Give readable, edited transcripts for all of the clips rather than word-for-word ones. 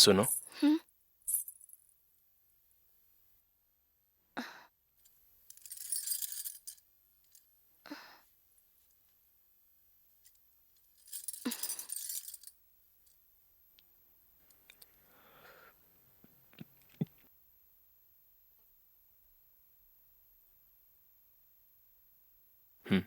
सुनो। हम्म। हम्म।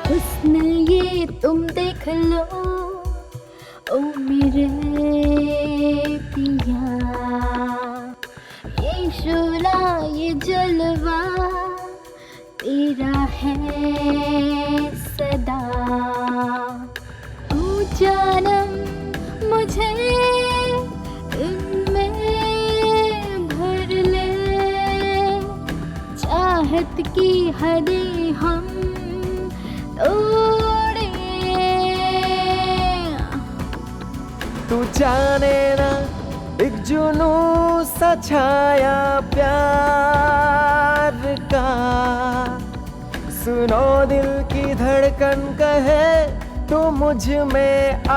हुस्न ये तुम देख लो ओ मेरे पिया, ये शोला ये जलवा तेरा है सदा। तू जानम मुझे इनमें भर ले, चाहत की हदें हम तोड़े। तू जाने ना एक जुनू सा छाया प्यार का, सुनो दिल की धड़कन कहे तो मुझ में आ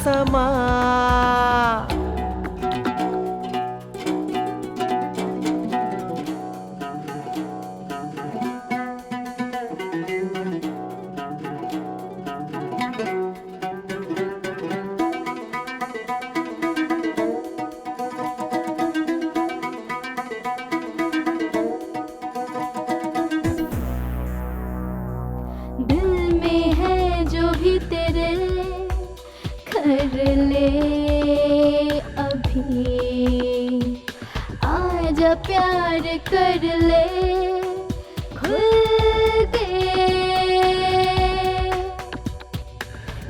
समा। दिल में है जो भी तेरे कर ले अभी, आजा प्यार कर ले खुल के।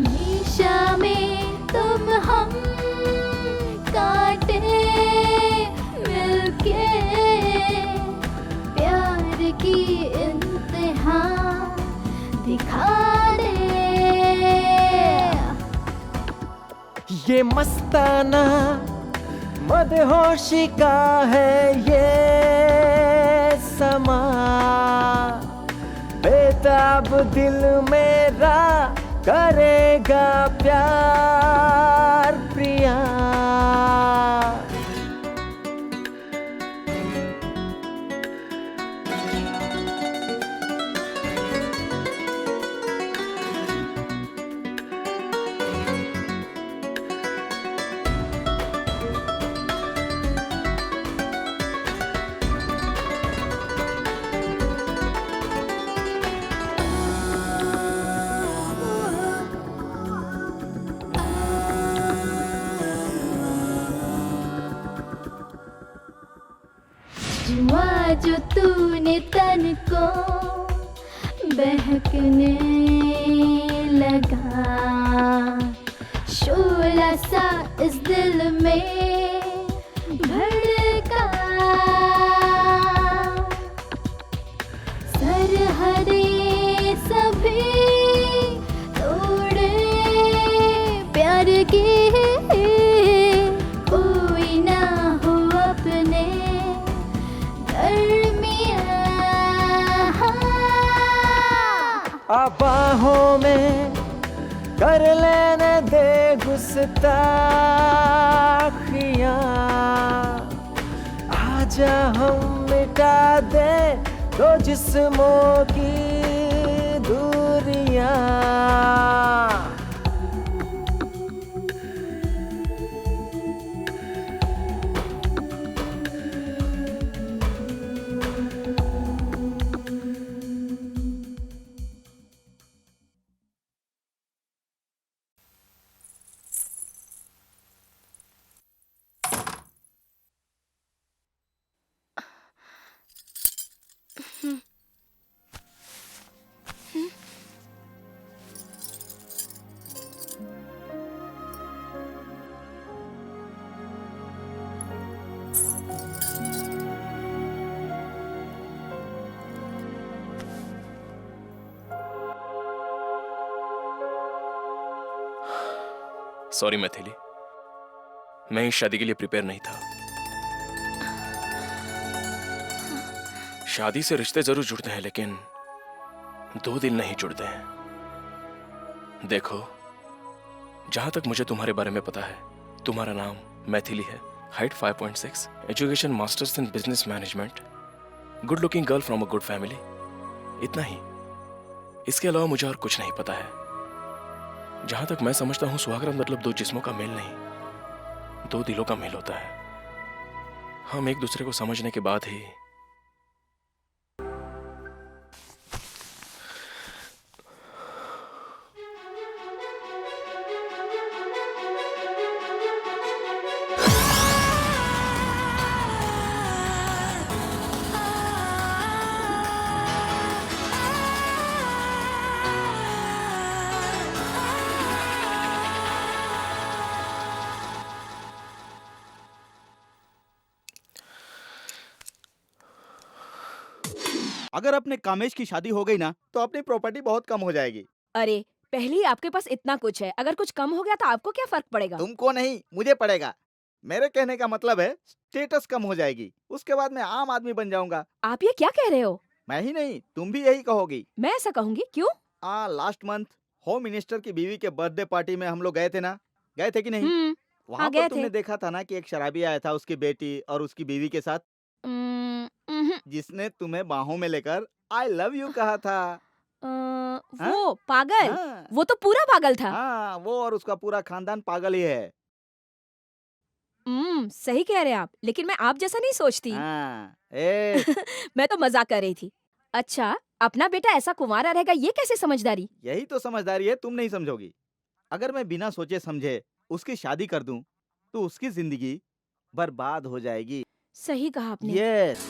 ये शामें तुम हम काटे मिलके, प्यार की इंतहा दिखा दे। ये मस्ताना मदहोशी का है ये समा, बेताब दिल मेरा करेगा प्यार प्रिया। जुआ जो तूने तन को बहकने लगा, शोला सा इस दिल में भड़का। सरहदें सभी तोड़े प्यार की, कोई ना हो अपने बाहों में कर लेने दे गुस्ताखियां, आजा हम मिटा दे दो जिस्मों की दूरियां। सॉरी मैथिली, मैं इस शादी के लिए प्रिपेयर नहीं था। शादी से रिश्ते जरूर जुड़ते हैं, लेकिन दो दिल नहीं जुड़ते हैं। देखो, जहां तक मुझे तुम्हारे बारे में पता है, तुम्हारा नाम मैथिली है, height 5.6, education masters in business management, good looking girl from a good family, इतना ही। इसके अलावा मुझे और कुछ नहीं पता है। जहां तक मैं समझता हूं, सुहागरात मतलब दो जिस्मों का मेल नहीं, दो दिलों का मेल होता है। हम एक दूसरे को समझने के बाद ही अगर अपने कामेश की शादी हो गई ना तो अपनी प्रॉपर्टी बहुत कम हो जाएगी। अरे पहले ही आपके पास इतना कुछ है, अगर कुछ कम हो गया तो आपको क्या फर्क पड़ेगा? तुमको नहीं, मुझे पड़ेगा। मेरे कहने का मतलब है स्टेटस कम हो जाएगी, उसके बाद मैं आम आदमी बन जाऊंगा। आप ये क्या कह रहे हो? मैं ही नहीं, तुम भी यही कहोगी। मैं ऐसा कहूंगी? क्यों? लास्ट मंथ होम मिनिस्टर की बीवी के बर्थडे पार्टी में हम लोग गए थे ना, गए थे कि नहीं? वहाँ हाँ, पर गए तुमने थे। देखा था ना कि एक शराबी आया था उसकी बेटी और उसकी बीवी के साथ, जिसने तुम्हें बाहों में लेकर आई लव यू कहा था। वो पागल, हाँ, वो तो पूरा पागल था। हाँ, वो और उसका पूरा खानदान पागल ही है। सही कह रहे हैं आप, लेकिन मैं आप जैसा नहीं सोचती। हाँ, ए, मैं तो मजाक कर रही थी। अच्छा, अपना बेटा ऐसा कुंवारा रहेगा, ये कैसे समझदारी? यही तो समझदारी है, तुम नहीं समझोगी। अगर मैं बिना सोचे समझे उसकी शादी कर दूं, तो उसकी जिंदगी बर्बाद हो जाएगी। सही कहा आपने। यस।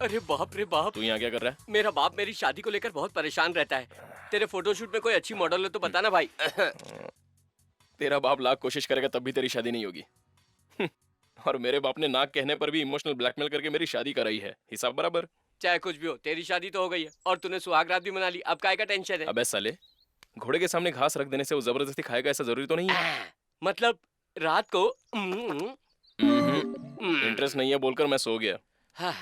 अरे बाप रे बाप, तू यहाँ क्या कर रहा है? मेरा बाप मेरी शादी को लेकर बहुत परेशान रहता है। तेरे फोटोशूट में कोई अच्छी मॉडल हो तो बताना भाई। तेरा बाप लाख कोशिश करेगा तब भी तेरी शादी नहीं होगी। और मेरे बाप ने नाक कहने पर भी इमोशनल ब्लैकमेल करके मेरी शादी कराई है। हिसाब बराबर। चाहे कुछ भी हो, तेरी शादी तो हो गई है और तूने सुहागरात भी मना ली। अब काय का टेंशन है? अबे साले, घोड़े के सामने घास रख देने से वो जबरदस्ती खाएगा ऐसा जरूरी तो नहीं है। मतलब रात को इंटरेस्ट नहीं है बोलकर मैं सो गया। हाँ।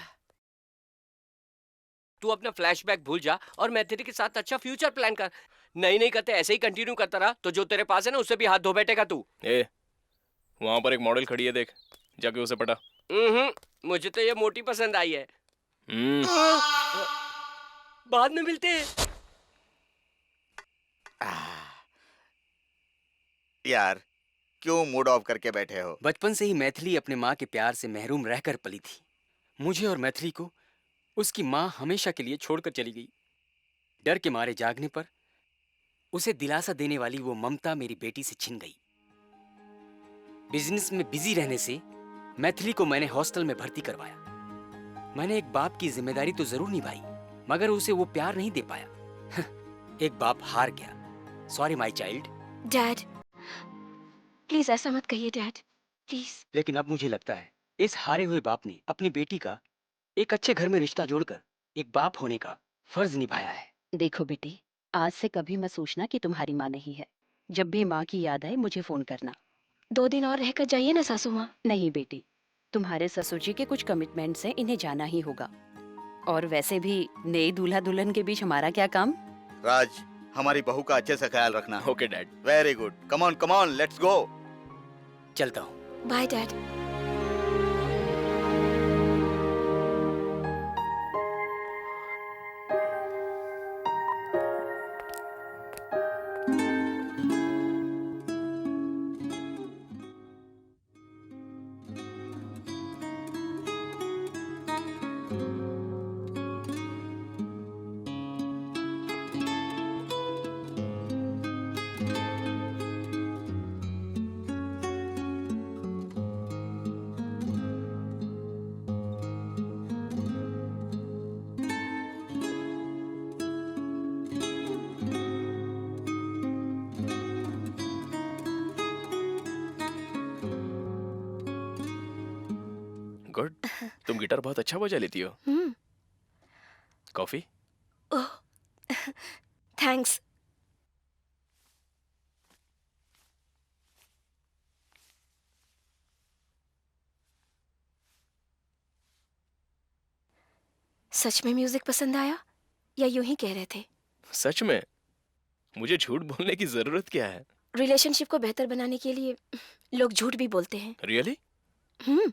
तू अपना फ्लैशबैक भूल जा और मैं तेरे के साथ अच्छा फ्यूचर प्लान कर। नहीं करते ऐसे ही कंटिन्यू करता रहा तो जो तेरे पास है ना उससे भी हाथ धो बैठेगा तू। ए, वहां पर एक मॉडल खड़ी है, देख जाके उसे पटा। मुझे तो ये मोटी पसंद आई है। बाद में मिलते हैं। यार, क्यों मूड ऑफ करके बैठे हो? बचपन से ही मैथिली अपने माँ के प्यार से महरूम रहकर पली थी। मुझे और मैथिली को उसकी माँ हमेशा के लिए छोड़कर चली गई। डर के मारे जागने पर उसे दिलासा देने वाली वो ममता मेरी बेटी से छिन गई। बिजनेस में बिजी रहने से मैथिली को मैंने हॉस्टल में भर्ती करवाया। मैंने एक बाप की जिम्मेदारी तो जरूर निभाई, मगर उसे वो प्यार नहीं दे पाया। एक बाप हार गया। Sorry my child. Dad, please ऐसा मत कहिए डैड, प्लीज। लेकिन अब मुझे लगता है इस हारे हुए बाप ने अपनी बेटी का एक अच्छे घर में रिश्ता जोड़कर एक बाप होने का फर्ज निभाया है। देखो बेटी, आज से कभी मत सोचना कि तुम्हारी माँ नहीं है। जब भी माँ की याद आए मुझे फोन करना। 2 दिन और रहकर जाइए ना सासू माँ। नहीं बेटी, तुम्हारे ससुर जी के कुछ कमिटमेंट्स हैं, इन्हें जाना ही होगा। और वैसे भी नई दूल्हा दुल्हन के बीच हमारा क्या काम। राज, हमारी बहू का अच्छे से ख्याल रखना। Okay dad. Very good. Come on, let's go. चलता हूँ। Bye dad. तुम गिटार बहुत अच्छा बजा लेती हो। कॉफी? ओह, थैंक्स। सच में म्यूजिक पसंद आया या यूं ही कह रहे थे? सच में? मुझे झूठ बोलने की जरूरत क्या है? रिलेशनशिप को बेहतर बनाने के लिए लोग झूठ भी बोलते हैं। रियली?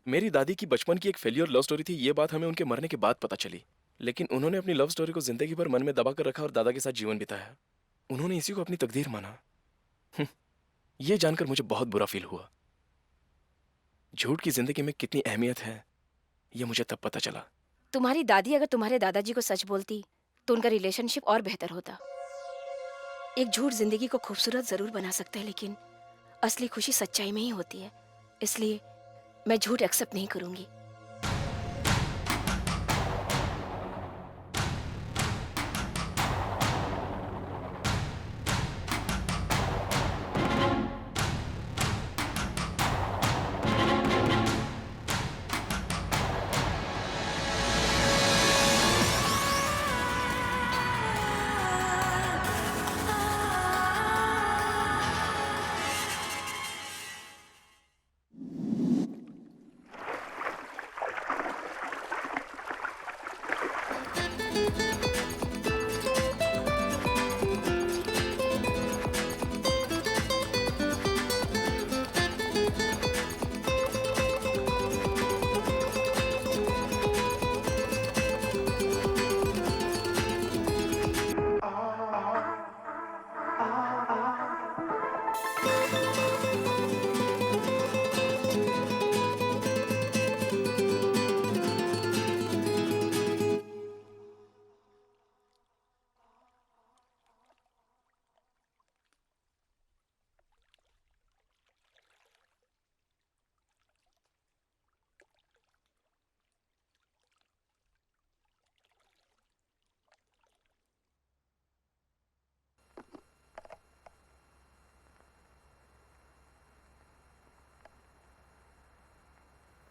मेरी दादी की बचपन की एक फेलियर लव स्टोरी थी। ये बात हमें उनके मरने के बाद पता चली, लेकिन उन्होंने अपनी लव स्टोरी को जिंदगी भर मन में दबा कर रखा और दादा के साथ जीवन बिताया। उन्होंने इसी को अपनी तकदीर माना। ये जानकर मुझे बहुत बुरा फील हुआ। झूठ की जिंदगी में कितनी अहमियत है ये मुझे तब पता चला। तुम्हारी दादी अगर तुम्हारे दादाजी को सच बोलती तो उनका रिलेशनशिप और बेहतर होता। एक झूठ जिंदगी को खूबसूरत जरूर बना सकता है, लेकिन असली खुशी सच्चाई में ही होती है। इसलिए मैं झूठ एक्सेप्ट नहीं करूंगी।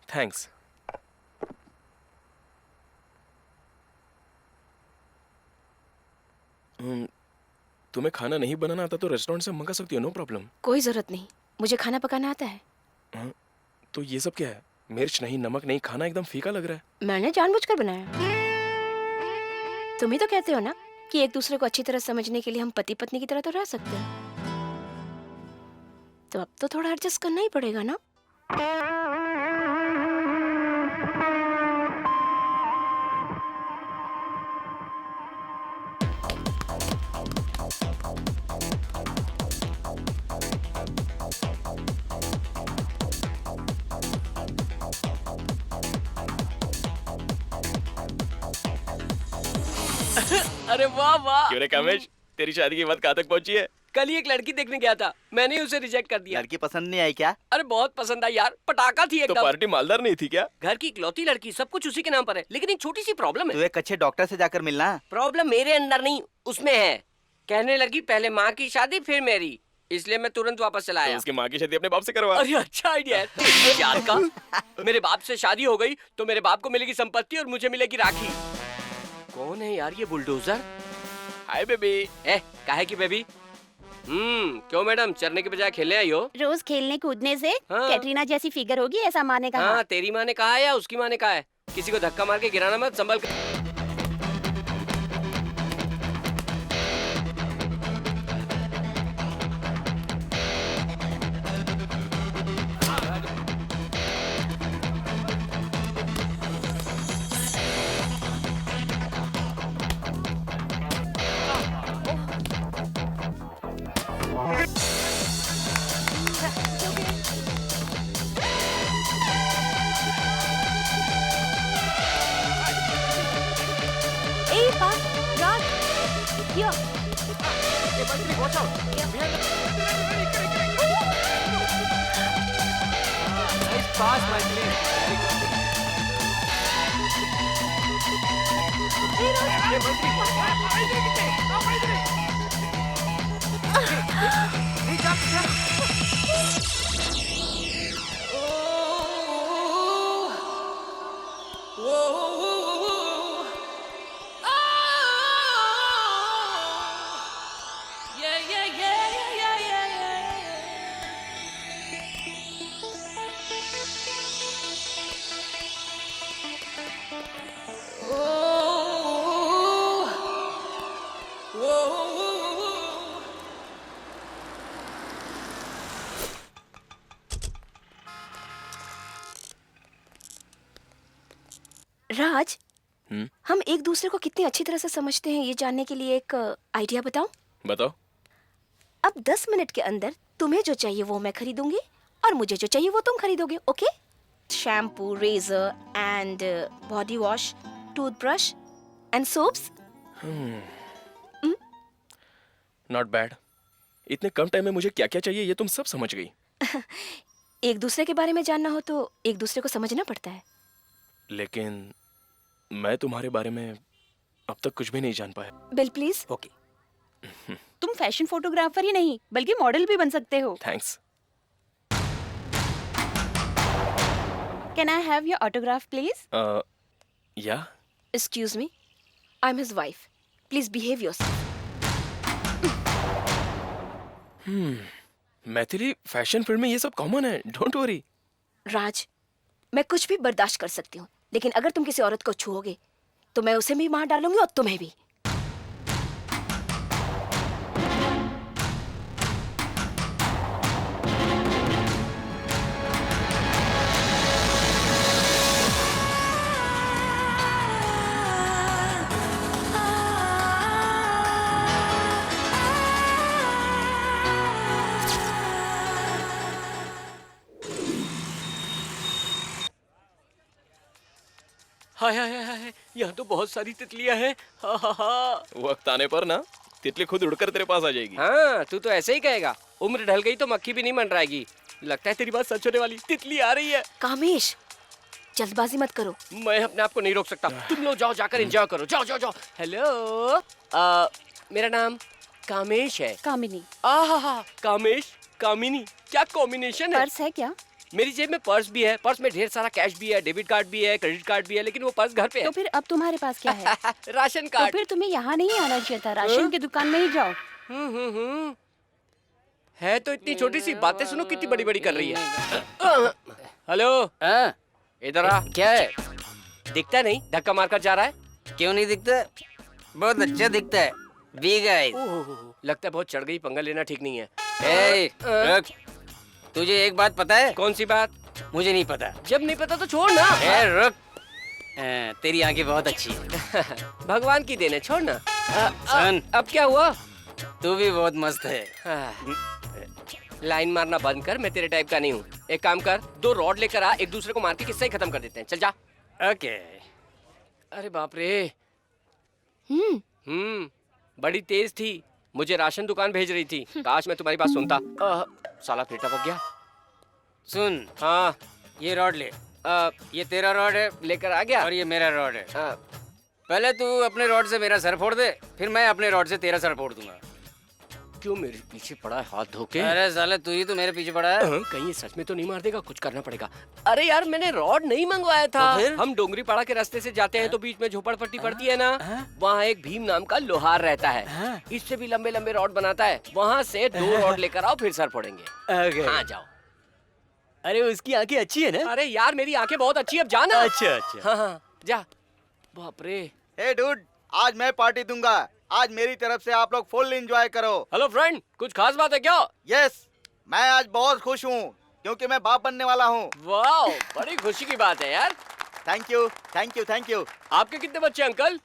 थैंक्स। तुम्हें खाना नहीं बनाना आता तो रेस्टोरेंट से मंगा सकती हो, नो प्रॉब्लम। कोई जरूरत नहीं, मुझे खाना पकाना आता है। तो ये सब क्या है? मिर्च नहीं, नमक नहीं, खाना एकदम फीका लग रहा है। मैंने जानबूझकर बनाया। तुम ही तो कहते हो ना कि एक दूसरे को अच्छी तरह समझने के लिए हम पति पत्नी की तरह तो रह सकते हैं। तो अब तो थोड़ा एडजस्ट करना ही पड़ेगा ना। अरे वाह वाह। क्यों रे कामेश, तेरी शादी की बात कहाँ तक पहुंची है? कल ही एक लड़की देखने गया था, मैंने ही उसे रिजेक्ट कर दिया। लड़की पसंद नहीं आई क्या? अरे बहुत पसंद आई यार, पटाखा थी तो एकदम। पार्टी मालदार नहीं थी क्या? घर की इकलौती लड़की, सब कुछ उसी के नाम पर है, लेकिन एक छोटी सी प्रॉब्लम तू है। एक अच्छे डॉक्टर से जाकर मिलना। प्रॉब्लम मेरे अंदर नहीं, उसमें है। कहने लगी पहले माँ की शादी फिर मेरी, इसलिए मैं तुरंत वापस चला तो आया। उसकी माँ की शादी अपने बाप से करवा। अरे अच्छा आइडिया है तेरी यार का। मेरे बाप से शादी हो गई तो मेरे बाप को मिलेगी संपत्ति और मुझे मिलेगी राखी। कौन है यार ये बुलडोजर? Hi baby. काहे की बेबी? क्यों मैडम, चरने के बजाय खेलने आई हो? रोज खेलने कूदने से हाँ। कैटरीना जैसी फिगर होगी, ऐसा माँ ने कहा। हाँ, तेरी माँ ने कहा है या उसकी माँ ने कहा है? किसी को धक्का मार के गिराना मत, संभल कर। ए पा, राज, यो, राज, हम्म? हम एक दूसरे को कितनी अच्छी तरह से समझते हैं ये जानने के लिए एक आइडिया बताऊं? बताओ। अब 10 मिनट के अंदर तुम्हें जो चाहिए वो मैं खरीदूंगी और मुझे जो चाहिए वो तुम खरीदोगे, okay? Shampoo, razor and body wash, toothbrush and soaps. Not bad. इतने कम टाइम में मुझे क्या क्या चाहिए ये तुम सब समझ गई। एक दूसरे के बारे में जानना हो तो एक दूसरे को समझना पड़ता है। लेकिन मैं तुम्हारे बारे में अब तक कुछ भी नहीं जान पाया। Bill please. ओके। तुम फैशन फोटोग्राफर ही नहीं बल्कि मॉडल भी बन सकते हो। Thanks. Can I have your autograph please? या excuse me, I am his wife, please behave yourself. Maithili, fashion field में ये सब कॉमन है, डोंट वरी। राज, मैं कुछ भी बर्दाश्त कर सकती हूँ, लेकिन अगर तुम किसी औरत को छुओगे तो मैं उसे भी मार डालूंगी और तुम्हें भी। हाय हाय हाय हाय, यहाँ तो बहुत सारी तितलियां हैं। हा हा हा। वक्त आने पर ना तितली खुद उड़कर तेरे पास आ जाएगी। हाँ, तू तो ऐसे ही कहेगा। उम्र ढल गई तो मक्खी भी नहीं मंडराएगी। लगता है तेरी बात सच होने वाली। तितली आ रही है। कामेश, जल्दबाजी मत करो। मैं अपने आप को नहीं रोक सकता। तुम लोग जाओ, जाकर एंजॉय करो। जाओ जाओ जाओ। हेलो, मेरा नाम कामेश है। कामिनी। आहा, कामेश कामिनी, क्या कॉम्बिनेशन है। पर्स है क्या? मेरी जेब में पर्स भी है। पर्स में ढेर सारा कैश भी है, डेबिट कार्ड भी है, क्रेडिट कार्ड भी है, लेकिन वो पर्स घर पे है। तो फिर अब तुम्हारे पास क्या है? राशन तो कार्ड। फिर तुम्हें यहाँ नहीं आना चाहिए था, राशन की दुकान में ही जाओ। है तो इतनी छोटी सी, बातें सुनो कितनी बड़ी बड़ी कर रही है। हेलो, इधर आ। क्या है? दिखता नहीं, धक्का मारकर जा रहा है। क्यों नहीं दिखता? बहुत अच्छा दिखता है। Big eyes। लगता है बहुत चढ़ गई, पंगा लेना ठीक नहीं है। ए, रुक। तुझे एक बात पता है? कौन सी बात? मुझे नहीं पता। जब नहीं पता तो छोड़ ना। ए, रुक। तेरी आंखें बहुत अच्छी है। भगवान की देन है, छोड़ ना। सन। अब क्या हुआ? तू भी बहुत मस्त है। लाइन मारना बंद कर, मैं तेरे टाइप का नहीं हूँ। एक काम कर, 2 रॉड लेकर आ, एक दूसरे को मार के किस्सा ही खत्म कर देते हैं। चल जा। ओके। अरे बाप रे। बड़ी तेज थी, मुझे राशन दुकान भेज रही थी। काश मैं तुम्हारी बात सुनता। साला फिर टपक गया। सुन, हाँ, ये रॉड ले। ये तेरा रॉड है लेकर आ गया। और ये मेरा रॉड है। हाँ। पहले तू अपने रॉड से मेरा सर फोड़ दे, फिर मैं अपने रॉड से तेरा सर फोड़ दूंगा। क्यों मेरे पीछे पड़ा है हाथ धोके? अरे साले, तू ही तो मेरे पीछे पड़ा है। कहीं ये सच में तो नहीं मार देगा? कुछ करना पड़ेगा। अरे यार, मैंने रॉड नहीं मंगवाया था। तो फिर? हम डोंगरी पाड़ा के रास्ते से जाते हैं तो बीच में झोपड़पट्टी पड़ती है ना, वहाँ एक भीम नाम का लोहार रहता है। इससे भी लंबे लंबे रॉड बनाता है। वहाँ से 2 रॉड लेकर आओ, फिर सर फोड़ेंगे। हाँ, जाओ। अरे उसकी आंखें अच्छी है ना? अरे यार, मेरी आंखें बहुत अच्छी है, अब जाना। अच्छा। हाँ हाँ, जा। बाप रे। हे डूड, आज मैं पार्टी दूंगा। आज मेरी तरफ से आप लोग फुल एंजॉय करो। हेलो फ्रेंड, कुछ खास बात है क्या? यस, मैं आज बहुत खुश हूँ क्योंकि मैं बाप बनने वाला हूँ। वाह, बड़ी खुशी की बात है यार। Thank you thank you thank you. आपके कितने बच्चे अंकल?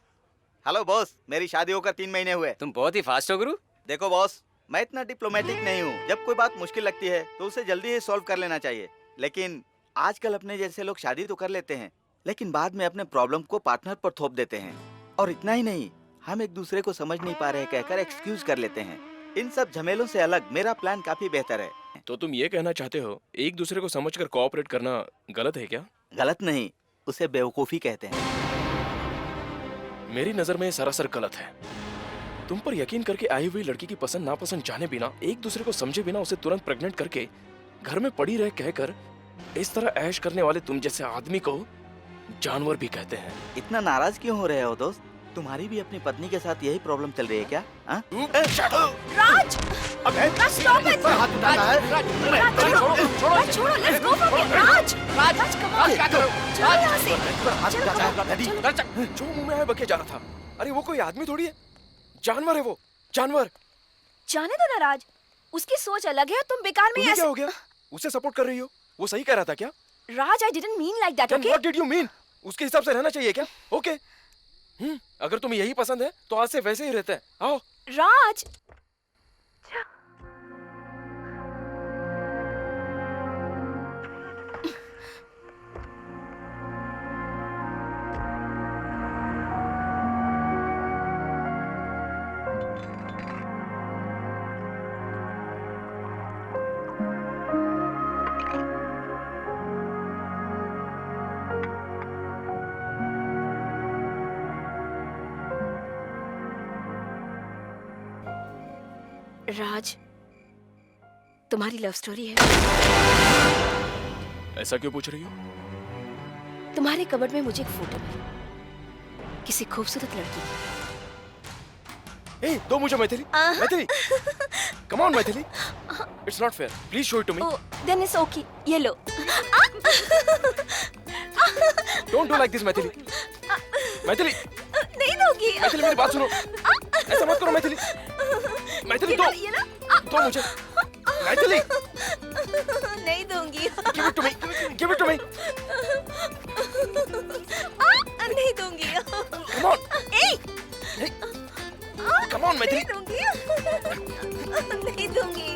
हेलो बॉस, मेरी शादी होकर 3 महीने हुए। तुम बहुत ही फास्ट हो गुरु। देखो बॉस, मैं इतना डिप्लोमेटिक नहीं हूँ। जब कोई बात मुश्किल लगती है तो उसे जल्दी ही सॉल्व कर लेना चाहिए। लेकिन आजकल अपने जैसे लोग शादी तो कर लेते हैं, लेकिन बाद में अपने प्रॉब्लम को पार्टनर पर थोप देते हैं। और इतना ही नहीं, हम एक दूसरे को समझ नहीं पा रहे कहकर एक्सक्यूज कर लेते हैं। इन सब झमेलों से अलग मेरा प्लान काफी बेहतर है। तो तुम ये कहना चाहते हो एक दूसरे को समझकर कोऑपरेट करना गलत है क्या? गलत नहीं, उसे बेवकूफी कहते हैं। मेरी नजर में सरासर गलत है। तुम पर यकीन करके आई हुई लड़की की पसंद नापसंद जाने बिना, एक दूसरे को समझे बिना उसे तुरंत प्रेग्नेंट करके घर में पड़ी रह कहकर इस तरह ऐश करने वाले तुम जैसे आदमी को जानवर भी कहते हैं। इतना नाराज क्यों हो रहे हो दोस्त? तुम्हारी भी अपनी पत्नी के साथ यही प्रॉब्लम चल रही है क्या? राज! Stop it! छोड़ो, let's go from here. Raj, come on. चलो यहाँ से। जो मुंह में आए बके जा रहा था। अरे वो कोई आदमी थोड़ी है, जानवर है वो, जानवर। जाने दो ना राज, उसकी सोच अलग है और तुम बेकार में क्या हो गया? उसे सपोर्ट कर रही हो? वो सही कह रहा था क्या? राज, I didn't mean like that, okay? What did you mean? उसके हिसाब से रहना चाहिए क्या? ओके। अगर तुम्हें यही पसंद है तो आज से वैसे ही रहते हैं। आओ। राज, राज, तुम्हारी लव स्टोरी है। ऐसा क्यों पूछ रही हो? तुम्हारे कबर्ड में मुझे एक फोटो मिली, किसी खूबसूरत लड़की की। ए, दो मुझे Maithili. Maithili, come on Maithili. It's not fair, please show it to me. Oh, then it's okay, ये लो। Don't do like this Maithili. Maithili, नहीं दोगी। मैथिली मेरी बात सुनो। ऐसा मत करो मैथिली। मैथिली दो, दो मुझे। मैथिली, नहीं दूंगी। give it to me, give it to me। नहीं दूंगी। Come on। Come on Maithili. नहीं दूंगी। नहीं दूंगी।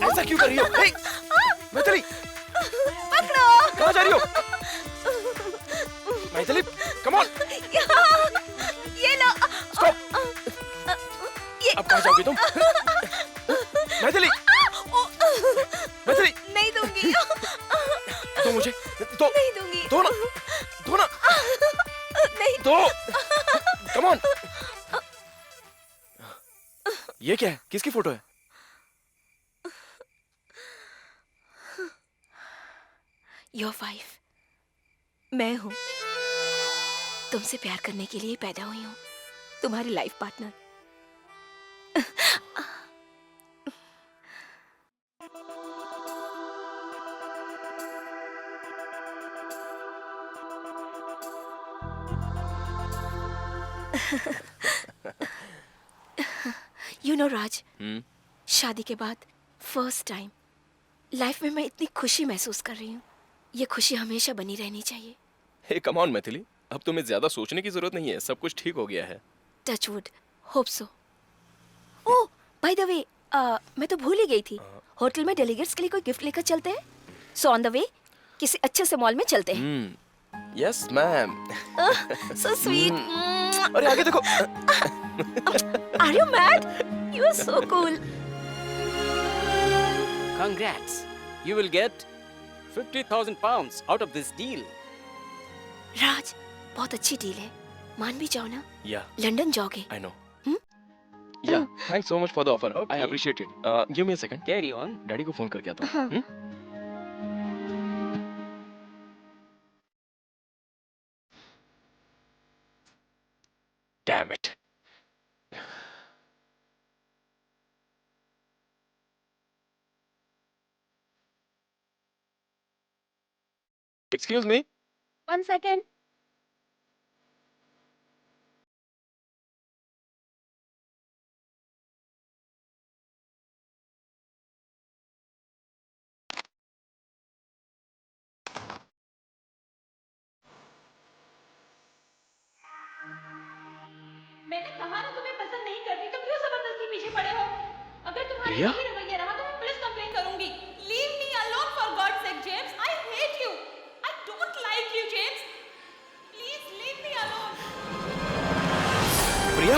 ऐसा क्यों कर रही हो? Hey, मैथिली, पकड़ो। कहाँ जा रही हो? Maithili, come on। ये लो। Stop। अब कहाँ जाओगी तुम? मैथिली, मैथिली, नहीं दूंगी। दो मुझे, दो, नहीं दूंगी। दो ना, दो ना, नहीं। दो। Come on। ये क्या है? किसकी फोटो है? Your wife, मैं हूँ। तुमसे प्यार करने के लिए पैदा हुई हूँ, तुम्हारी लाइफ पार्टनर। You know, राज, शादी के बाद फर्स्ट टाइम लाइफ में मैं इतनी खुशी महसूस कर रही हूँ। ये खुशी हमेशा बनी रहनी चाहिए। हे कम ऑन मैथिली, अब तुम्हें ज्यादा सोचने की जरूरत नहीं है, सब कुछ ठीक हो गया है। Touch wood, hope so. Oh, by the way, मैं तो भूल ही गई थी। होटल में डेलीगेट्स के लिए कोई गिफ्ट लेकर चलते हैं। सो ऑन द वे किसी अच्छे से मॉल में चलते हैं। Yes ma'am. So sweet. अरे आगे देखो। Are you mad? You are so cool. Congrats. You will get 50,000 pounds out of this deal. राज, बहुत अच्छी डील है, मान भी जाओ ना। या, लंदन जाओगे? I know. Yeah, thanks so much for the offer. I appreciate it. Give me a second. Carry on. Daddy को phone करके आता हूँ। Damn it. Excuse me. 1 second. मैंने कहा ना तुम्हें पसंद नहीं करती तो क्यों जबरदस्ती पीछे पड़े हो? अगर तुम्हारा प्रिया? यही रवैया रहा तो मैं पुलिस कंप्लेन करूंगी। Leave me alone for God sake James. I hate you. I don't like you James. Please leave me alone. Priya,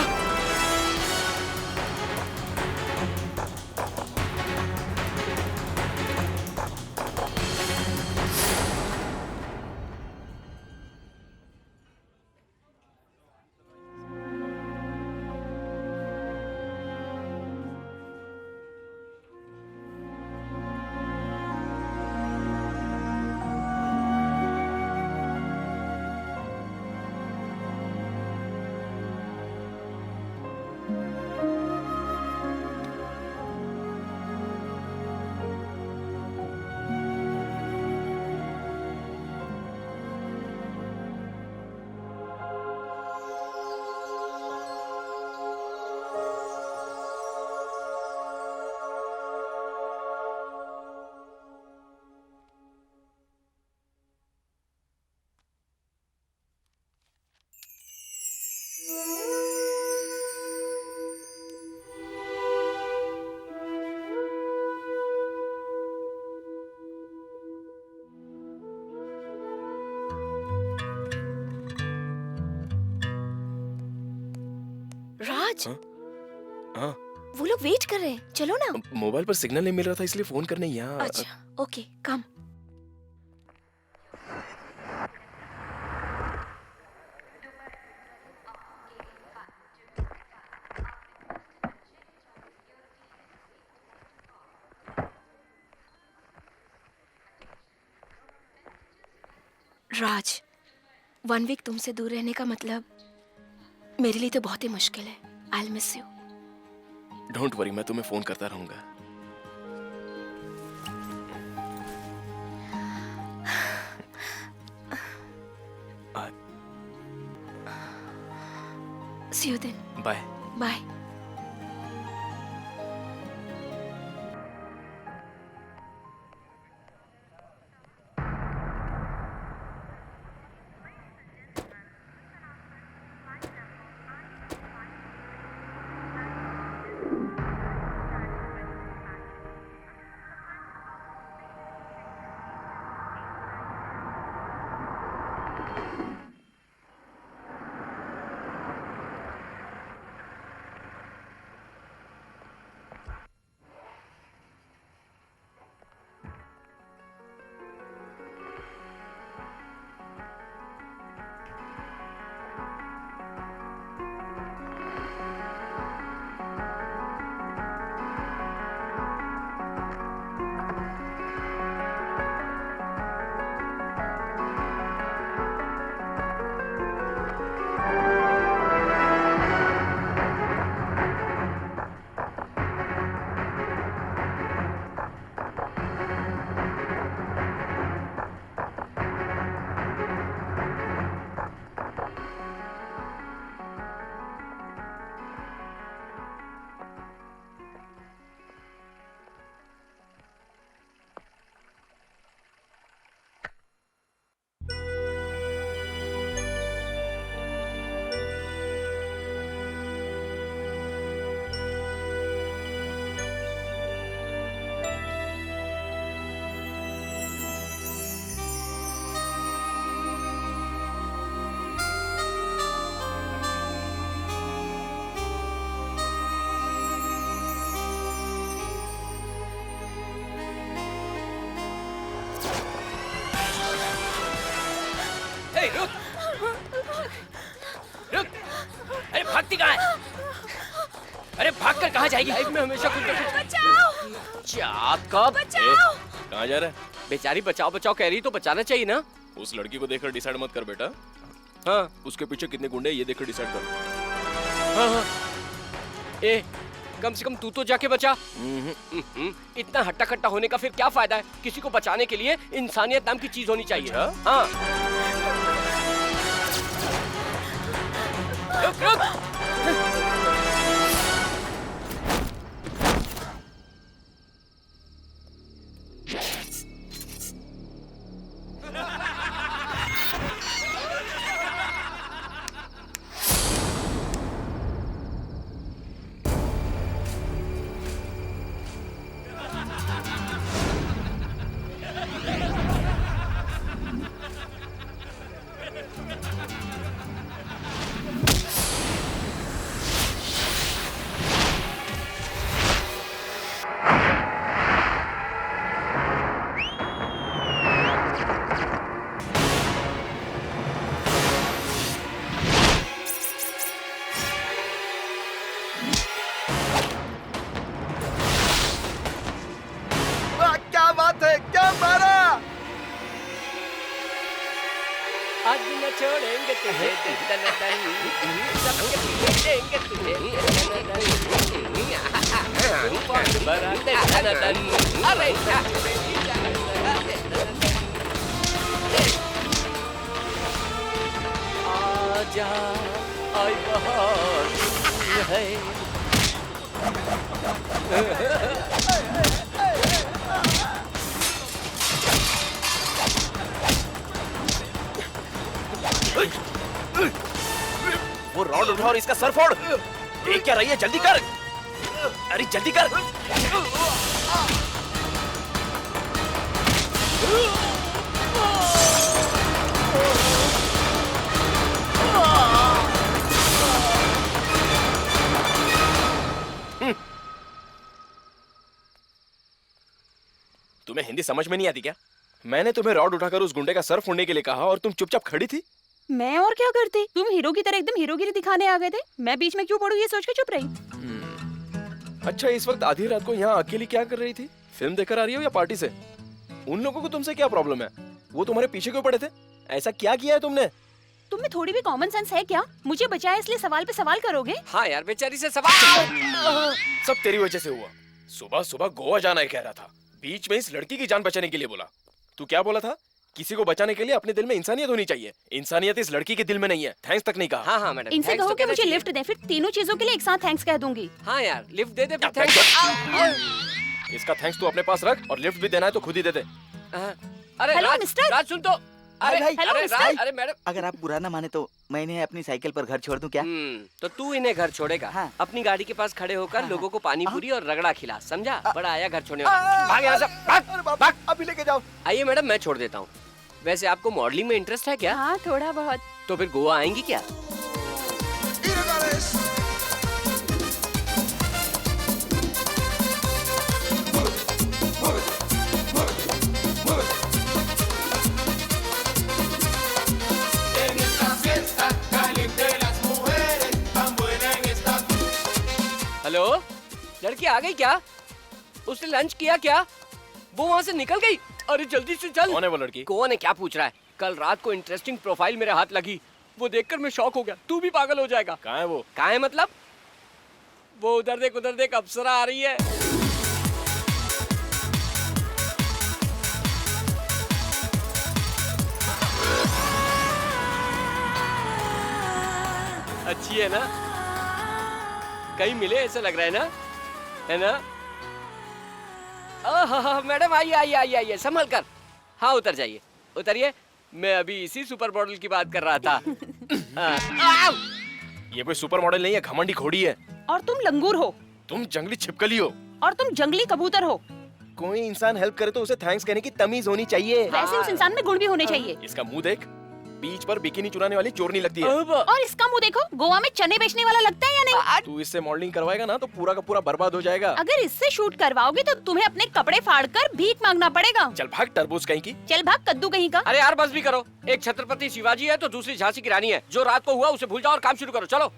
Raj, हाँ, वो लोग वेट कर रहे हैं, चलो ना। मोबाइल पर सिग्नल नहीं मिल रहा था इसलिए फोन करने यहाँ। अच्छा, ओके, कम। राज, 1 वीक तुमसे दूर रहने का मतलब मेरे लिए तो बहुत ही मुश्किल है। आई मिस यू। डोंट वरी, मैं तुम्हें फोन करता रहूंगा। सी यू देन। बाय। बाय। अरे भागती कहाँ है? अरे भाग कर कहाँ जाएगी? लाइफ में हमेशा कुछ ना कुछ। बचाओ! चाप कब? बचाओ! कहाँ जा रहा है? बेचारी बचाओ बचाओ कह रही तो बचाना चाहिए ना। उस लड़की को देखकर डिसाइड मत कर बेटा। हाँ उसके पीछे कितने गुंडे हैं ये देखकर डिसाइड कर। हाँ हाँ। ए कम से कम तू तो जाके बचा। इतना हट्टा कट्टा होने का फिर क्या फायदा है? किसी को बचाने के लिए इंसानियत नाम की चीज होनी चाहिए। अच्छा? हाँ रुक रुक। क्या बात है, क्या मारा? आज न छोड़ेंगे तुझे दन दन सबके पीछे देंगे तुझे ऊपर बराते दन दन। अरे आजा आई बहार है। वो रॉड उठा और इसका सर फोड़। देख क्या रही है, जल्दी कर। अरे जल्दी कर। तुम्हें हिंदी समझ में नहीं आती क्या? मैंने तुम्हें रॉड उठाकर उस गुंडे का सर फोड़ने के लिए कहा और तुम चुपचाप खड़ी थी। मैं और क्या करती? तुम हीरो की तरह एकदम हीरोगिरी दिखाने आ गए थे। मैं बीच में क्यों पड़ू ये सोच के चुप रही। अच्छा, इस वक्त आधी रात को यहाँ अकेली क्या कर रही थी? फिल्म देखकर आ रही हो या पार्टी से? उन लोगों को तुमसे क्या प्रॉब्लम है? वो तुम्हारे पीछे क्यों पड़े थे? ऐसा क्या किया है तुमने? तुम में थोड़ी भी कॉमन सेंस है क्या? मुझे बचाया इसलिए सवाल पे सवाल करोगे? हाँ यार, बेचारी से सवाल। सब तेरी वजह से हुआ। सुबह सुबह गोवा जाना है कह रहा था, बीच में इस लड़की की जान बचाने के लिए बोला। तू क्या बोला था? किसी को बचाने के लिए अपने दिल में इंसानियत होनी चाहिए। इंसानियत इस लड़की के दिल में नहीं है। थैंक्स तक नहीं कहा। हाँ हाँ मैडम, इनसे thanks कहो तो कि कहना मुझे चाहिए। लिफ्ट दे, फिर तीनों चीजों के लिए एक साथ थैंक्स कह दूंगी। हाँ यार, लिफ्ट दे दे फिर थैंक्स। इसका थैंक्स तू अपने पास रख, और लिफ्ट भी देना है तो खुद ही दे दे। अरे हेलो, राज, मिस्टर। राज सुन तो। अरे भाई, हेलो, अरे मिस्टर। राज, अरे मैडम। अगर आप बुरा ना माने तो मैं इन्हें अपनी साइकिल पर घर छोड़ दूं क्या? तो तू इन्हें घर छोड़ेगा। हाँ। अपनी गाड़ी के पास खड़े होकर हाँ, लोगों को पानी पूरी और रगड़ा खिला, समझा? बड़ा आया घर छोड़ने आ, वाला। भाग यहाँ से, भाग। अरे बाप, अभी लेके जाओ। आइए मैडम, मैं छोड़ देता हूँ। वैसे आपको मॉडलिंग में इंटरेस्ट है क्या? हाँ, थोड़ा बहुत। तो फिर गोवा आएंगी क्या? हेलो, लड़की आ गई क्या? उसने लंच किया क्या? वो वहाँ से निकल गई? अरे जल्दी से चल। कौन है वो लड़की? कौन है क्या पूछ रहा है? कल रात को इंटरेस्टिंग प्रोफाइल मेरे हाथ लगी, वो देखकर मैं शॉक हो गया। तू भी पागल हो जाएगा। कहाँ है वो? कहाँ है मतलब? वो उधर देख, अप्सरा आ रही है। अच्छी है ना? कहीं मिले ऐसा लग रहा है ना? है ना? मैडम आइए, संभल कर। हाँ उतर जाइए, उतरिए। मैं अभी इसी सुपर मॉडल की बात कर रहा था। ये कोई सुपर मॉडल नहीं है, घमंडी घोड़ी है। और तुम लंगूर हो। तुम जंगली छिपकली हो। और तुम जंगली कबूतर हो। कोई इंसान हेल्प करे तो उसे थैंक्स कहने की तमीज होनी चाहिए। वैसे उस इंसान में गुण भी होने चाहिए। इसका मुंह देख, बीच पर बिकिनी चुराने वाली चोरनी लगती है। और इसका मुंह देखो, गोवा में चने बेचने वाला लगता है या नहीं? तू इससे मॉडलिंग करवाएगा ना तो पूरा का पूरा बर्बाद हो जाएगा। अगर इससे शूट करवाओगे तो तुम्हें अपने कपड़े फाड़कर भीख मांगना पड़ेगा। चल भाग तरबूज कहीं की। चल भाग कद्दू कहीं का। अरे यार बस भी करो। एक छत्रपति शिवाजी है तो दूसरी झांसी की रानी है। जो रात को हुआ उसे भूल जाओ और काम शुरू करो। चलो।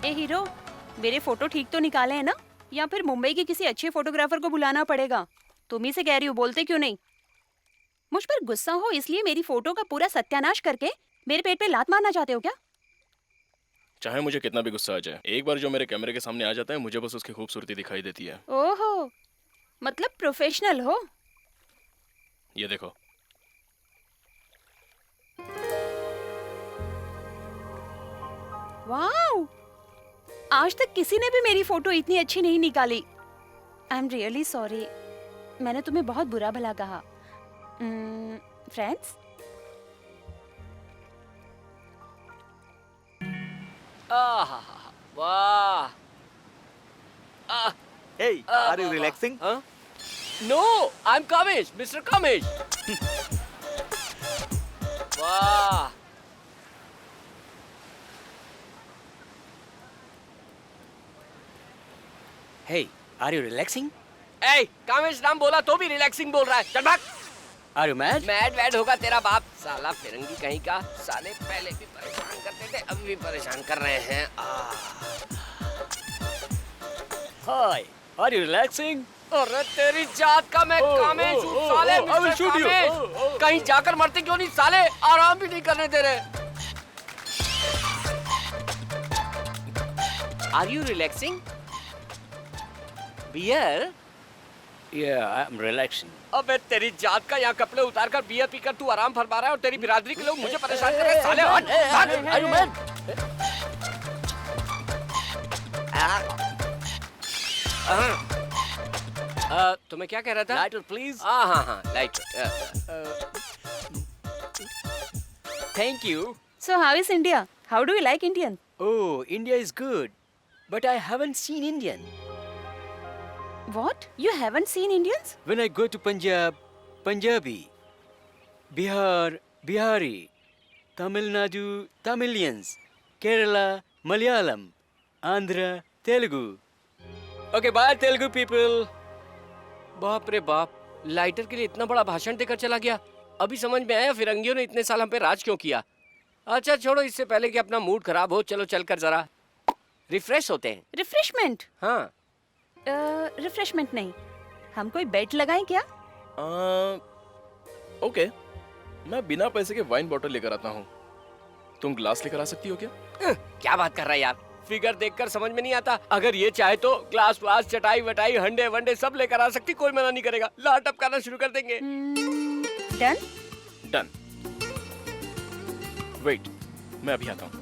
ए हीरो, मेरे फोटो ठीक तो निकाले हैं ना? या फिर मुंबई के किसी अच्छे फोटोग्राफर को बुलाना पड़ेगा? तुम ही से कह रही हो, बोलते क्यों नहीं? मुझ पर गुस्सा हो इसलिए मेरी फोटो का पूरा सत्यानाश करके मेरे पेट पे लात मारना चाहते हो क्या? चाहे मुझे कितना भी गुस्सा आ जाए, एक बार जो मेरे कैमरे के सामने आ जाता है मुझे बस उसकी खूबसूरती दिखाई देती है। ओहो, मतलब प्रोफेशनल हो। ये देखो। वाओ, आज तक किसी ने भी मेरी फोटो इतनी अच्छी नहीं निकाली। आई एम रियली सॉरी, मैंने तुम्हें बहुत बुरा भला कहा। फ्रेंड्स, वाह। Hey, are you relaxing? No, I'm Kamesh, Mr. Kamesh. वाह। Hey, are you relaxing? ए, कामेश नाम बोला तो भी रिलैक्सिंग बोल रहा है। चल भाग। Are you mad? मैड वैड होगा तेरा बाप, साला फिरंगी कहीं का। साले पहले भी परेशान करते थे, अब भी परेशान कर रहे हैं। Hi, are you relaxing? अरे तेरी जात का मैं कामेश हूँ साले। I will shoot you. Kamesh. कहीं जाकर मरते क्यों नहीं साले, आराम भी नहीं करने दे रहे। Are you relaxing? Beer? Yeah, I'm relaxing. अबे तेरी जात का, यहाँ कपड़े उतार कर बियर पीकर तू आराम फरमा रहा है और तेरी बिरादरी के लोग मुझे परेशान कर रहे हैं। साले हट, भाग। Are you mad? तुम्हें क्या कह रहा था? Lighter, please. हाँ, light. Thank you. So how is India? How do you like Indian? Oh, India is good, but I haven't seen Indian. What? You haven't seen Indians? When I go to Punjab, Punjabi, Bihar, Bihari, Tamil Nadu, Tamilians, Kerala, Malayalam, Andhra, Telugu. Okay, bye Telugu people. बाप रे बाप, lighter के लिए इतना बड़ा भाषण देकर चला गया। अभी समझ में आया फिरंगियों ने इतने साल हम पे राज क्यों किया। अच्छा छोड़ो, इससे पहले कि अपना मूड खराब हो, चलो चलकर जरा रिफ्रेश होते हैं। Refreshment? हाँ। रिफ्रेशमेंट नहीं, हम कोई बेट लगाएं क्या? ओके, मैं बिना पैसे के वाइन बॉटल लेकर आता हूँ। तुम ग्लास लेकर आ सकती हो क्या? क्या बात कर रहा है यार, फिगर देखकर समझ में नहीं आता। अगर ये चाहे तो ग्लास व्लास, चटाई वटाई, हंडे वंडे सब लेकर आ सकती, कोई मना नहीं करेगा। ला टपकाना शुरू कर देंगे। डन? डन। वेट, मैं अभी आता हूँ।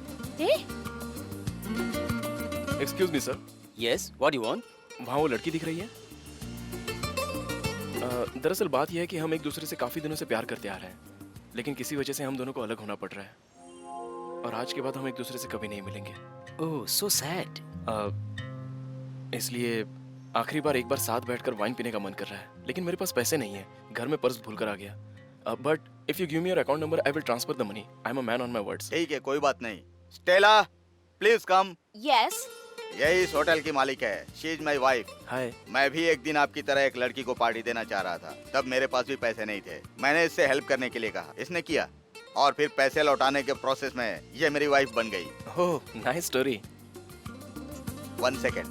Excuse me sir. Yes, what do you want? वहाँ वो लड़की दिख रही है? दरअसल बात यह है कि हम एक दूसरे से काफी दिनों से प्यार करते आ रहे हैं, लेकिन किसी वजह से हम दोनों को अलग होना पड़ रहा है और आज के बाद हम एक दूसरे से कभी नहीं मिलेंगे। Oh, so sad. इसलिए आखिरी बार एक बार साथ बैठकर वाइन पीने का मन कर रहा है, लेकिन मेरे पास पैसे नहीं है, घर में पर्स भूल कर आ गया। But if you give me your account number I will transfer the money. I am a man on my words. ठीक है, कोई बात नहीं। Stella, please come. यस। यही इस होटल की मालिक है। She is my wife. Hi. मैं भी एक दिन आपकी तरह एक लड़की को पार्टी देना चाह रहा था, तब मेरे पास भी पैसे नहीं थे। मैंने इससे हेल्प करने के लिए कहा, इसने किया और फिर पैसे लौटाने के प्रोसेस में ये मेरी वाइफ बन गई। ओह, nice story. 1 second.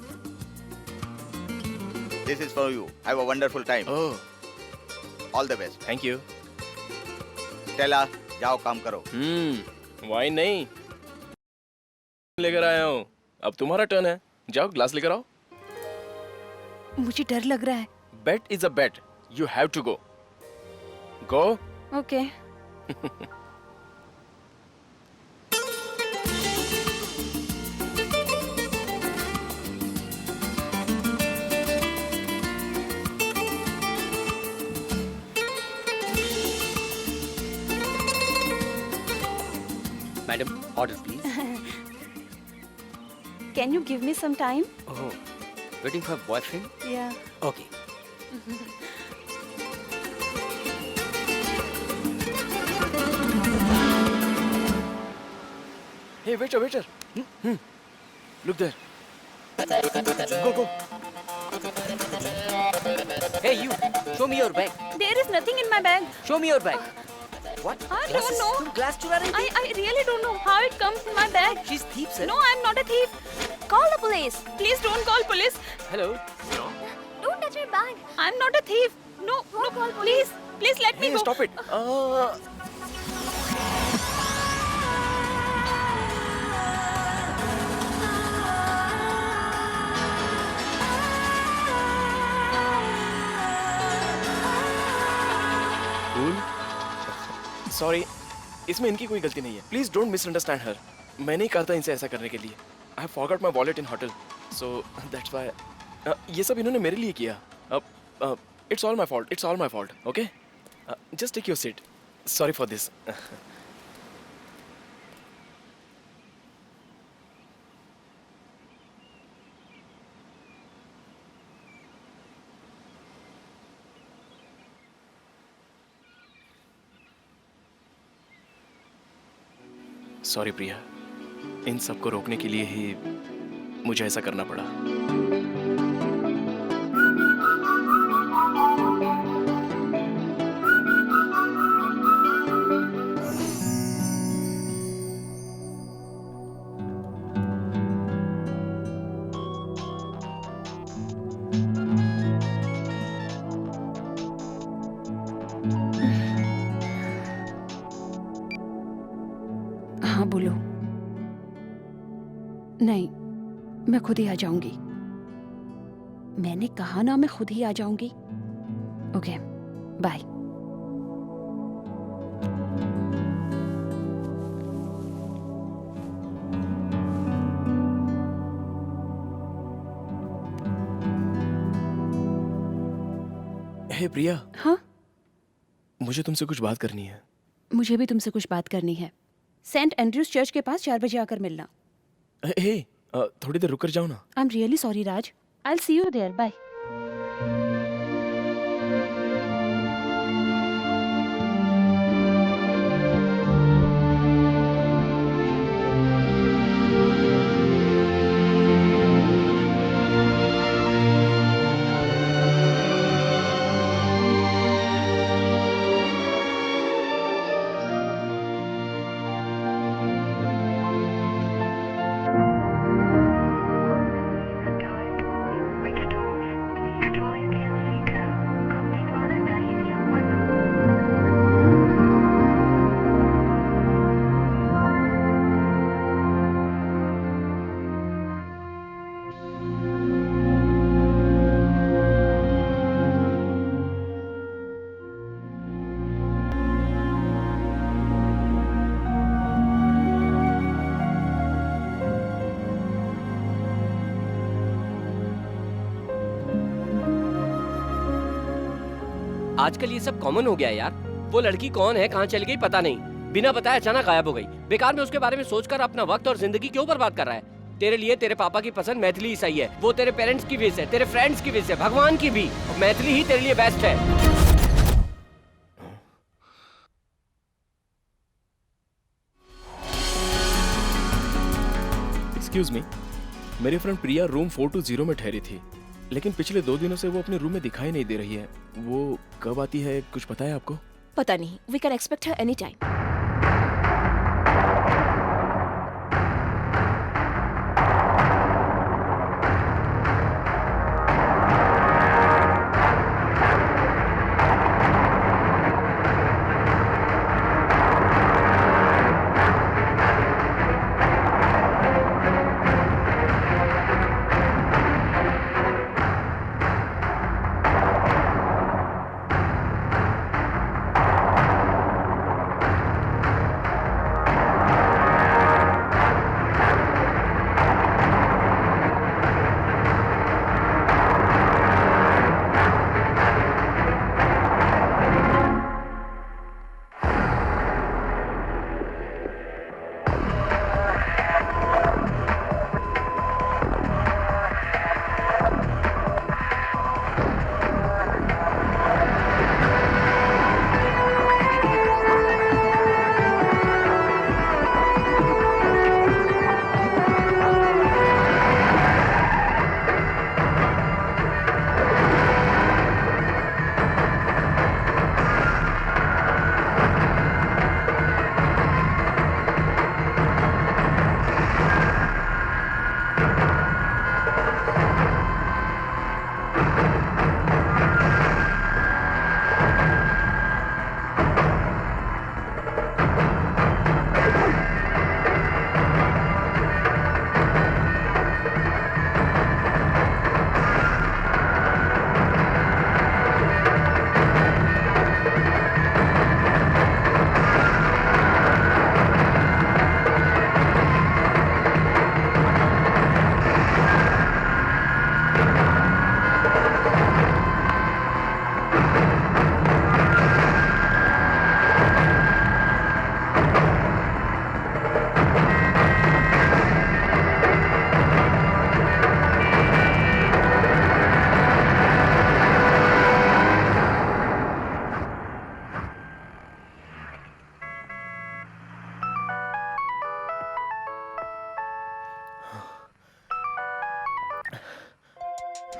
This is for you. Have a wonderful time. Oh, All the best. Thank you. Stella, जाओ काम करो। वाइन नहीं लेकर आया हूँ, अब तुम्हारा टर्न है। जाओ ग्लास लेकर आओ। मुझे डर लग रहा है। Bet is a bet. You have to go. Go. Okay. Madam, order please. Can you give me some time? Oh, waiting for boyfriend? Yeah. Okay. Hey, waiter. Look there. Go. Hey, you, show me your bag. There is nothing in my bag. Show me your bag. What? I don't know. तुम glass चुरा रही थी? I really don't know how it comes in my bag. She's thief, sir. No, I'm not a thief. Call the police. Please don't call police. Hello. Don't touch my bag. I'm not a thief. No, please let me Hey, go. stop it. Cool. Sorry, इसमें इनकी कोई गलती नहीं है। Please don't misunderstand her. मैंने ही कहा था इनसे ऐसा करने के लिए। I forgot my wallet in hotel, so that's why. ये सब इन्होंने मेरे लिए किया। It's all my fault. It's all my fault. Okay? Just take your seat. Sorry for this. Sorry Priya, इन सब को रोकने के लिए ही मुझे ऐसा करना पड़ा। हाँ बोलो। नहीं, मैं खुद ही आ जाऊंगी। मैंने कहा ना मैं खुद ही आ जाऊंगी। Okay, bye. हे प्रिया, हाँ, मुझे तुमसे कुछ बात करनी है। मुझे भी तुमसे कुछ बात करनी है। सेंट एंड्रयूज चर्च के पास 4 बजे आकर मिलना। हे, थोड़ी देर रुक कर जाओ ना। I am really sorry Raj. I will see you there. Bye. आजकल ये सब कॉमन हो गया है यार। वो लड़की कौन है, कहाँ चली गई पता नहीं, बिना बताए अचानक गायब हो गई। बेकार में उसके बारे में सोचकर अपना वक्त और जिंदगी क्यों बर्बाद कर रहा है। तेरे लिए तेरे पापा की पसंद मैथिली ही सही है। वो तेरे पेरेंट्स की भी है, तेरे फ्रेंड्स की भी है, भगवान की भी। मैथिली ही तेरे लिए बेस्ट है। एक्सक्यूज मी, मेरी फ्रेंड प्रिया रूम 420 में ठहरी थी, लेकिन पिछले 2 दिनों से वो अपने रूम में दिखाई नहीं दे रही है। वो कब आती है, कुछ पता है आपको? पता नहीं, we can expect her any time.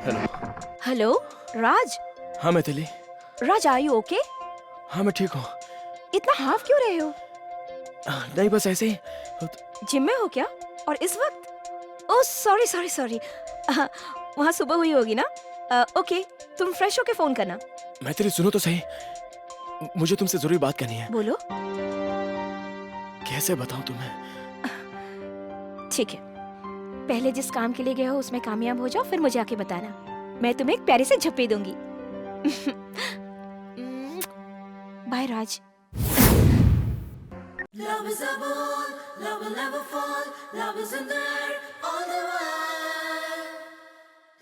Hello. Hello Raj. हाँ Maithili. Raj are you okay? हाँ मैं ठीक हूँ। इतना हाफ क्यों रहे हो? नहीं बस ऐसे ही। जिम में हो क्या? और इस वक्त? ओह सॉरी सॉरी सॉरी, वहाँ सुबह हुई होगी ना? ओके तुम फ्रेश होके फोन करना। मैथिली सुनो तो सही, मुझे तुमसे जरूरी बात करनी है। बोलो। कैसे बताऊं तुम्हें? ठीक है, पहले जिस काम के लिए गए हो उसमें कामयाब हो जाओ, फिर मुझे आके बताना। मैं तुम्हें एक प्यारे से झप्पी दूंगी। Bye Raj. Love is a ball, love will never fall. Love is in there all the while.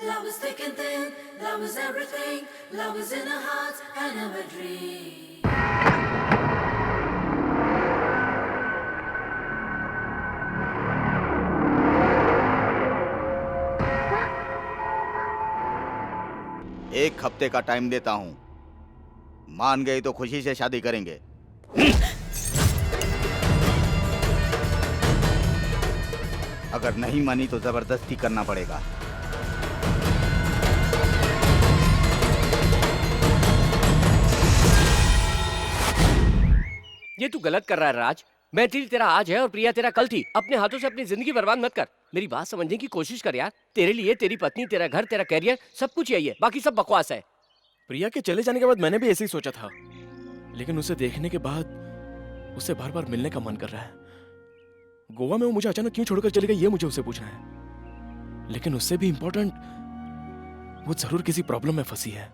Love is thick and thin, love is everything. Love is in our hearts and our dreams. एक हफ्ते का time देता हूँ, मान गई तो खुशी से शादी करेंगे। अगर नहीं मानी तो जबरदस्ती करना पड़ेगा। ये तू गलत कर रहा है राज। मैथिली तेरा आज है और प्रिया तेरा कल थी। अपने हाथों से अपनी जिंदगी बर्बाद मत कर। मेरी बात समझने की कोशिश कर यार। तेरे लिए तेरी पत्नी, तेरा घर, तेरा कैरियर, सब कुछ यही है, बाकी सब बकवास है। प्रिया के चले जाने के बाद मैंने भी ऐसे ही सोचा था, लेकिन उसे देखने के बाद उससे बार बार मिलने का मन कर रहा है। गोवा में वो मुझे अचानक क्यों छोड़कर चली गई ये मुझे उससे पूछना है। लेकिन उससे भी इंपॉर्टेंट, वो जरूर किसी प्रॉब्लम में फंसी है,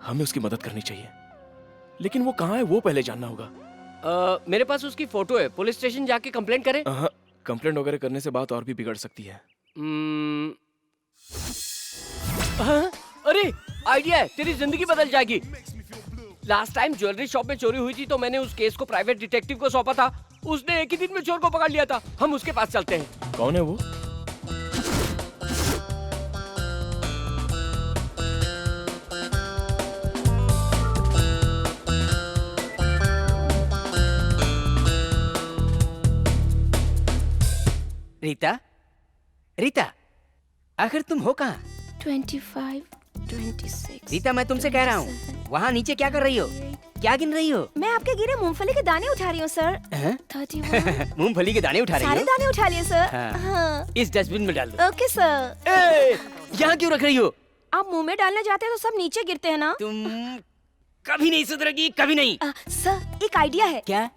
हमें उसकी मदद करनी चाहिए। लेकिन वो कहाँ है वो पहले जानना होगा। मेरे पास उसकी फोटो है, पुलिस स्टेशन जाके कंप्लेंट करें? कंप्लेंट वगैरह करने से बात और भी बिगड़ सकती है। अरे आइडिया है, तेरी जिंदगी बदल जाएगी। लास्ट टाइम ज्वेलरी शॉप में चोरी हुई थी तो मैंने उस केस को प्राइवेट डिटेक्टिव को सौंपा था। उसने एक ही दिन में चोर को पकड़ लिया था। हम उसके पास चलते हैं। कौन है वो? रीता, रीता, आखिर तुम हो कहाँ? 25, 26। रीता मैं तुमसे कह रहा हूँ, वहाँ नीचे क्या कर रही हो? क्या गिन रही हो? मैं आपके गिरे मूंगफली के दाने उठा रही हूँ सर। 31। मूंगफली के दाने उठा रही हो? सारे दाने उठा लिए सर। हाँ। हाँ। इस डस्टबिन में डाल दो। Okay sir. यहाँ क्यों रख रही हो? आप मुंह में डालने जाते हैं तो सब नीचे गिरते हैं ना। तुम कभी नहीं सुधरेगी, कभी नहीं। सर एक आइडिया है। क्या?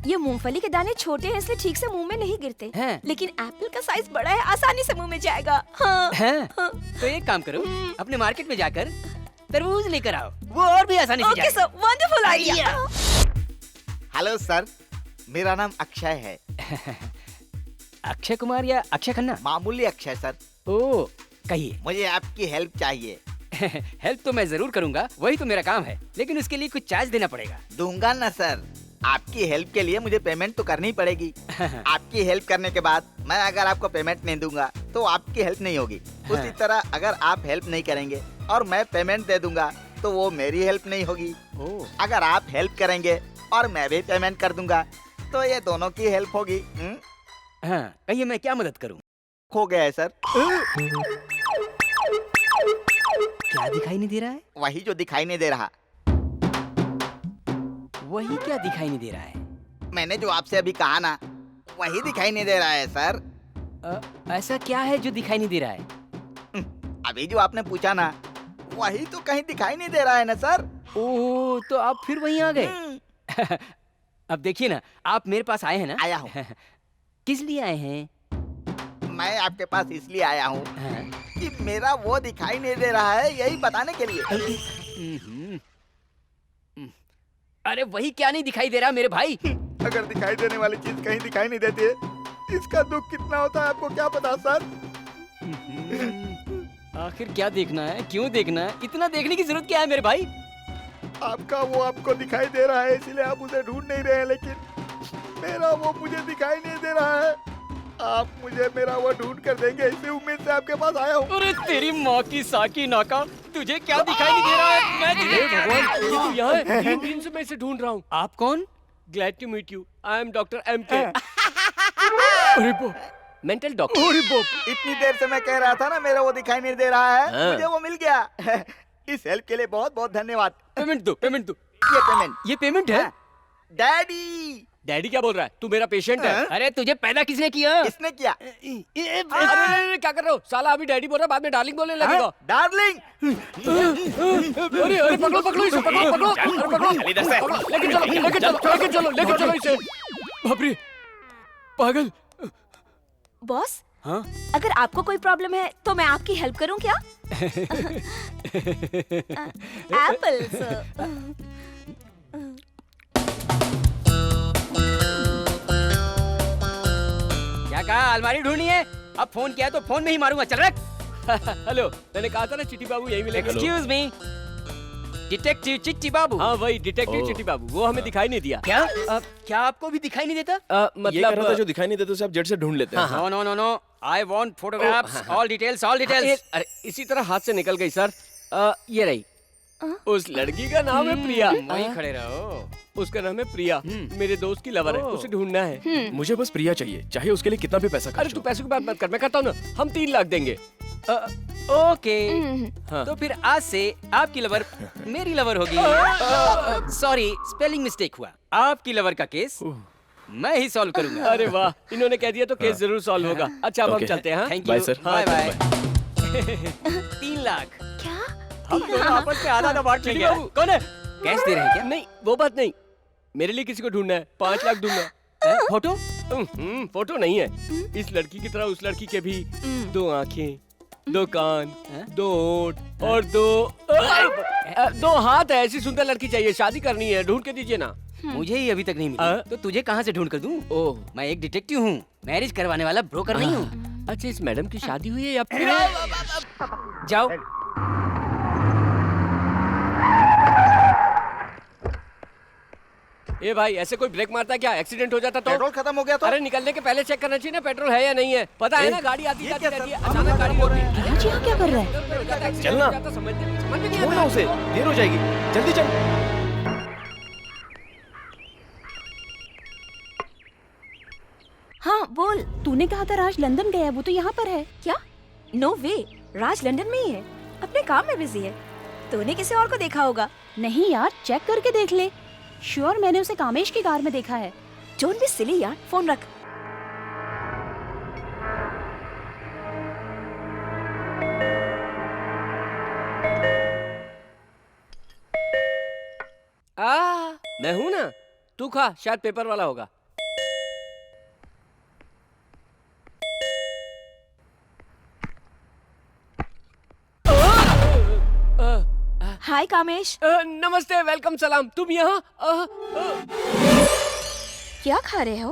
ये मूंगफली के दाने छोटे हैं इसलिए ठीक से मुंह में नहीं गिरते हैं। लेकिन एप्पल का साइज बड़ा है, आसानी से मुंह में जाएगा। हाँ। हाँ। तो एक काम करो, अपने मार्केट में जाकर तरबूज लेकर आओ, वो और भी आसानी से okay sir, wonderful idea. Hello sir, मेरा नाम अक्षय है। अक्षय कुमार या अक्षय खन्ना? मामूली अक्षय सर। ओ कहिए। मुझे आपकी हेल्प चाहिए। हेल्प तो मैं जरूर करूंगा, वही तो मेरा काम है, लेकिन उसके लिए कुछ चार्ज देना पड़ेगा। दूंगा ना सर, आपकी हेल्प के लिए मुझे पेमेंट तो करनी पड़ेगी। आपकी हेल्प करने के बाद मैं अगर आपको पेमेंट नहीं दूंगा तो आपकी हेल्प नहीं होगी। उसी तरह अगर आप हेल्प नहीं करेंगे और मैं पेमेंट दे दूंगा तो वो मेरी हेल्प नहीं होगी। अगर आप हेल्प करेंगे और मैं भी पेमेंट कर दूंगा तो ये दोनों की हेल्प होगी। हाँ, कहिए मैं क्या मदद करूं? खो गया है सर। क्या दिखाई नहीं दे रहा है? वही जो दिखाई नहीं दे रहा। वही क्या दिखाई नहीं दे रहा है? मैंने जो आपसे अभी कहा ना, वही दिखाई नहीं दे रहा है सर। ऐसा क्या है जो दिखाई नहीं दे रहा है? अभी जो आपने पूछा ना, वही तो कहीं दिखाई नहीं दे रहा है ना सर। ओह, तो आप फिर वहीं आ गए। अब देखिए ना, आप मेरे पास आए हैं ना? आया हूँ। किस लिए आए हैं? मैं आपके पास इसलिए आया हूँ कि मेरा वो दिखाई नहीं दे रहा है, यही बताने के लिए। अरे वही क्या नहीं दिखाई दे रहा मेरे भाई? अगर दिखाई देने वाली चीज कहीं दिखाई नहीं देती है, इसका दुख कितना होता है आपको क्या पता सर? आखिर क्या देखना है, क्यों देखना है, इतना देखने की जरूरत क्या है मेरे भाई? आपका वो आपको दिखाई दे रहा है इसलिए आप उसे ढूंढ नहीं रहे हैं, लेकिन मेरा वो मुझे दिखाई नहीं दे रहा है। आप मुझे मेरा वो ढूंढ कर देंगे, इसी उम्मीद से आपके पास आया हूँ। अरे तेरी माँ की साकी नाका, तुझे क्या दिखाई नहीं दे रहा है? मैं तुझे भगवान, ये तो यहाँ है। 3 दिन से मैं इसे ढूंढ रहा हूँ। आप कौन? Glad to meet you, I am doctor MK। अरे मेंटल डॉक्टर। इतनी देर से मैं कह रहा था ना मेरा वो दिखाई नहीं दे रहा है, हाँ। मुझे वो मिल गया। इस हेल्प के लिए बहुत बहुत धन्यवाद। पेमेंट दो, पेमेंट दो। ये पेमेंट है? डैडी। डैडी क्या बोल रहा है? तू मेरा पेशेंट है। हाँ? अरे तुझे पैदा किसने किया? इसने किया। अरे क्या कर रहे हो साला? अभी डैडी बोल रहा है, बाद में डार्लिंग बोलने लगेगा। डार्लिंग। अरे अरे पकड़ो इसे, पकड़ो लेके चलो इसे। बाप रे, पागल। बॉस, हाँ? अगर आपको कोई प्रॉब्लम है तो मैं आपकी हेल्प करूं क्या? एप्पल्स। क्या कहा? अलमारी ढूंढनी है? अब फोन किया तो फोन में ही मारूंगा। चल रख। हेलो, मैंने कहा था ना चिट्टी बाबू यही मिलेंगे। एक्सक्यूज मी, डिटेक्टिव चिट्टी बाबू। हाँ वही डिटेक्टिव चिट्टी बाबू, वो हमें दिखाई नहीं दिया। क्या? क्या आपको भी दिखाई नहीं देता? ये कह रहा था मतलब जो दिखाई नहीं देता उसे आप जड़ से ढूंढ लेते हैं। No no no no, I want photographs, all details, all details. अरे इसी तरह हाथ से निकल गई सर। ये रही। उस लड़की का नाम है प्रिया। वहीं खड़े रहो। उसका नाम है प्रिया, मेरे दोस्त की लवर है, उसे ढूंढना है। मुझे बस प्रिया चाहिए, चाहे उसके लिए कितना भी पैसा अरे खर्च तू हो। पैसों की बात मत कर, मैं करता हूँ ना, हम 3 लाख देंगे। ओके, हाँ। तो फिर आज से आपकी लवर मेरी लवर होगी। सॉरी, स्पेलिंग मिस्टेक हुआ। आपकी लवर का केस मैं ही सॉल्व करूंगा। अरे वाह, इन्होंने कह दिया तो केस जरूर सॉल्व होगा। अच्छा अब हम Okay. चलते हैं। हाँ? Thank Bye, you, sir. Bye bye. Bye. 3 lakh क्या? हम दोनों आपस में आधा बांट चिट्टी लेंगे। बाबू, कौन है? कैश दे रहे हैं क्या? नहीं वो बात नहीं, मेरे लिए किसी को ढूंढना है, 5 लाख दूंगा। फोटो? फोटो नहीं है। इस लड़की की तरह उस लड़की के भी 2 आंखें, 2 कान, 2 होंठ और 2 हाथ है। ऐसी सुंदर लड़की चाहिए, शादी करनी है, ढूंढ के दीजिए ना। मुझे ही अभी तक नहीं मिली, तो तुझे कहाँ से ढूंढ कर दूं? ओह मैं एक डिटेक्टिव हूँ, मैरिज करवाने वाला ब्रोकर नहीं हूँ। अच्छा, इस मैडम की शादी हुई है या फिर? जाओ। ए भाई, ऐसे कोई ब्रेक मारता है क्या? एक्सीडेंट हो जाता तो? पेट्रोल खत्म हो गया तो? अरे निकलने के पहले चेक करना चाहिए ना पेट्रोल है या नहीं है। पता है ना, गाड़ी आती ये जाती क्या रहती है, सर? अचानक गाड़ी होती है। राज यहाँ क्या कर रहा है? चलना। समझ में नहीं छोड़ना आता। उसे, देर हो जाएगी, जल्दी चल। हाँ बोल। तूने कहा था राज लंदन गया है, वो तो यहाँ पर है। क्या? नो वे, राज लंदन में ही है, अपने काम में बिजी है। तूने किसी और को देखा होगा। नहीं यार, चेक करके देख ले। श्योर, मैंने उसे कामेश की कार में देखा है। डोंट बी सिली यार, फोन रख। मैं हूँ ना, तू खा, शायद पेपर वाला होगा। हाय कामेश। नमस्ते, वेलकम, सलाम। तुम यहाँ? क्या खा रहे हो?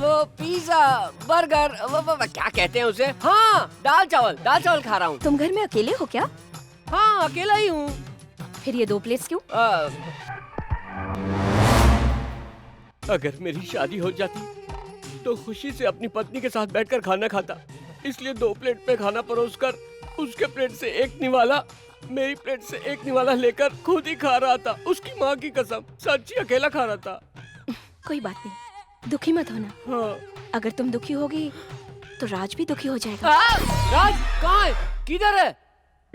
वो पिज्जा, बर्गर, वो क्या कहते हैं उसे? हाँ, दाल चावल खा रहा हूँ। तुम घर में अकेले हो क्या? हाँ, अकेला ही हूँ। फिर ये 2 प्लेट्स क्यों? अगर मेरी शादी हो जाती तो खुशी से अपनी पत्नी के साथ बैठकर खाना खाता, इसलिए 2 प्लेट पे खाना परोसकर उसके प्लेट से एक निवाला, मेरी प्लेट से एक निवाला लेकर खुद ही खा रहा था। उसकी माँ की कसम, सच्ची अकेला खा रहा था। कोई बात नहीं, दुखी मत होना। हाँ। अगर तुम दुखी होगी तो राज भी दुखी हो जाएगा। राज कहाँ है? किधर है?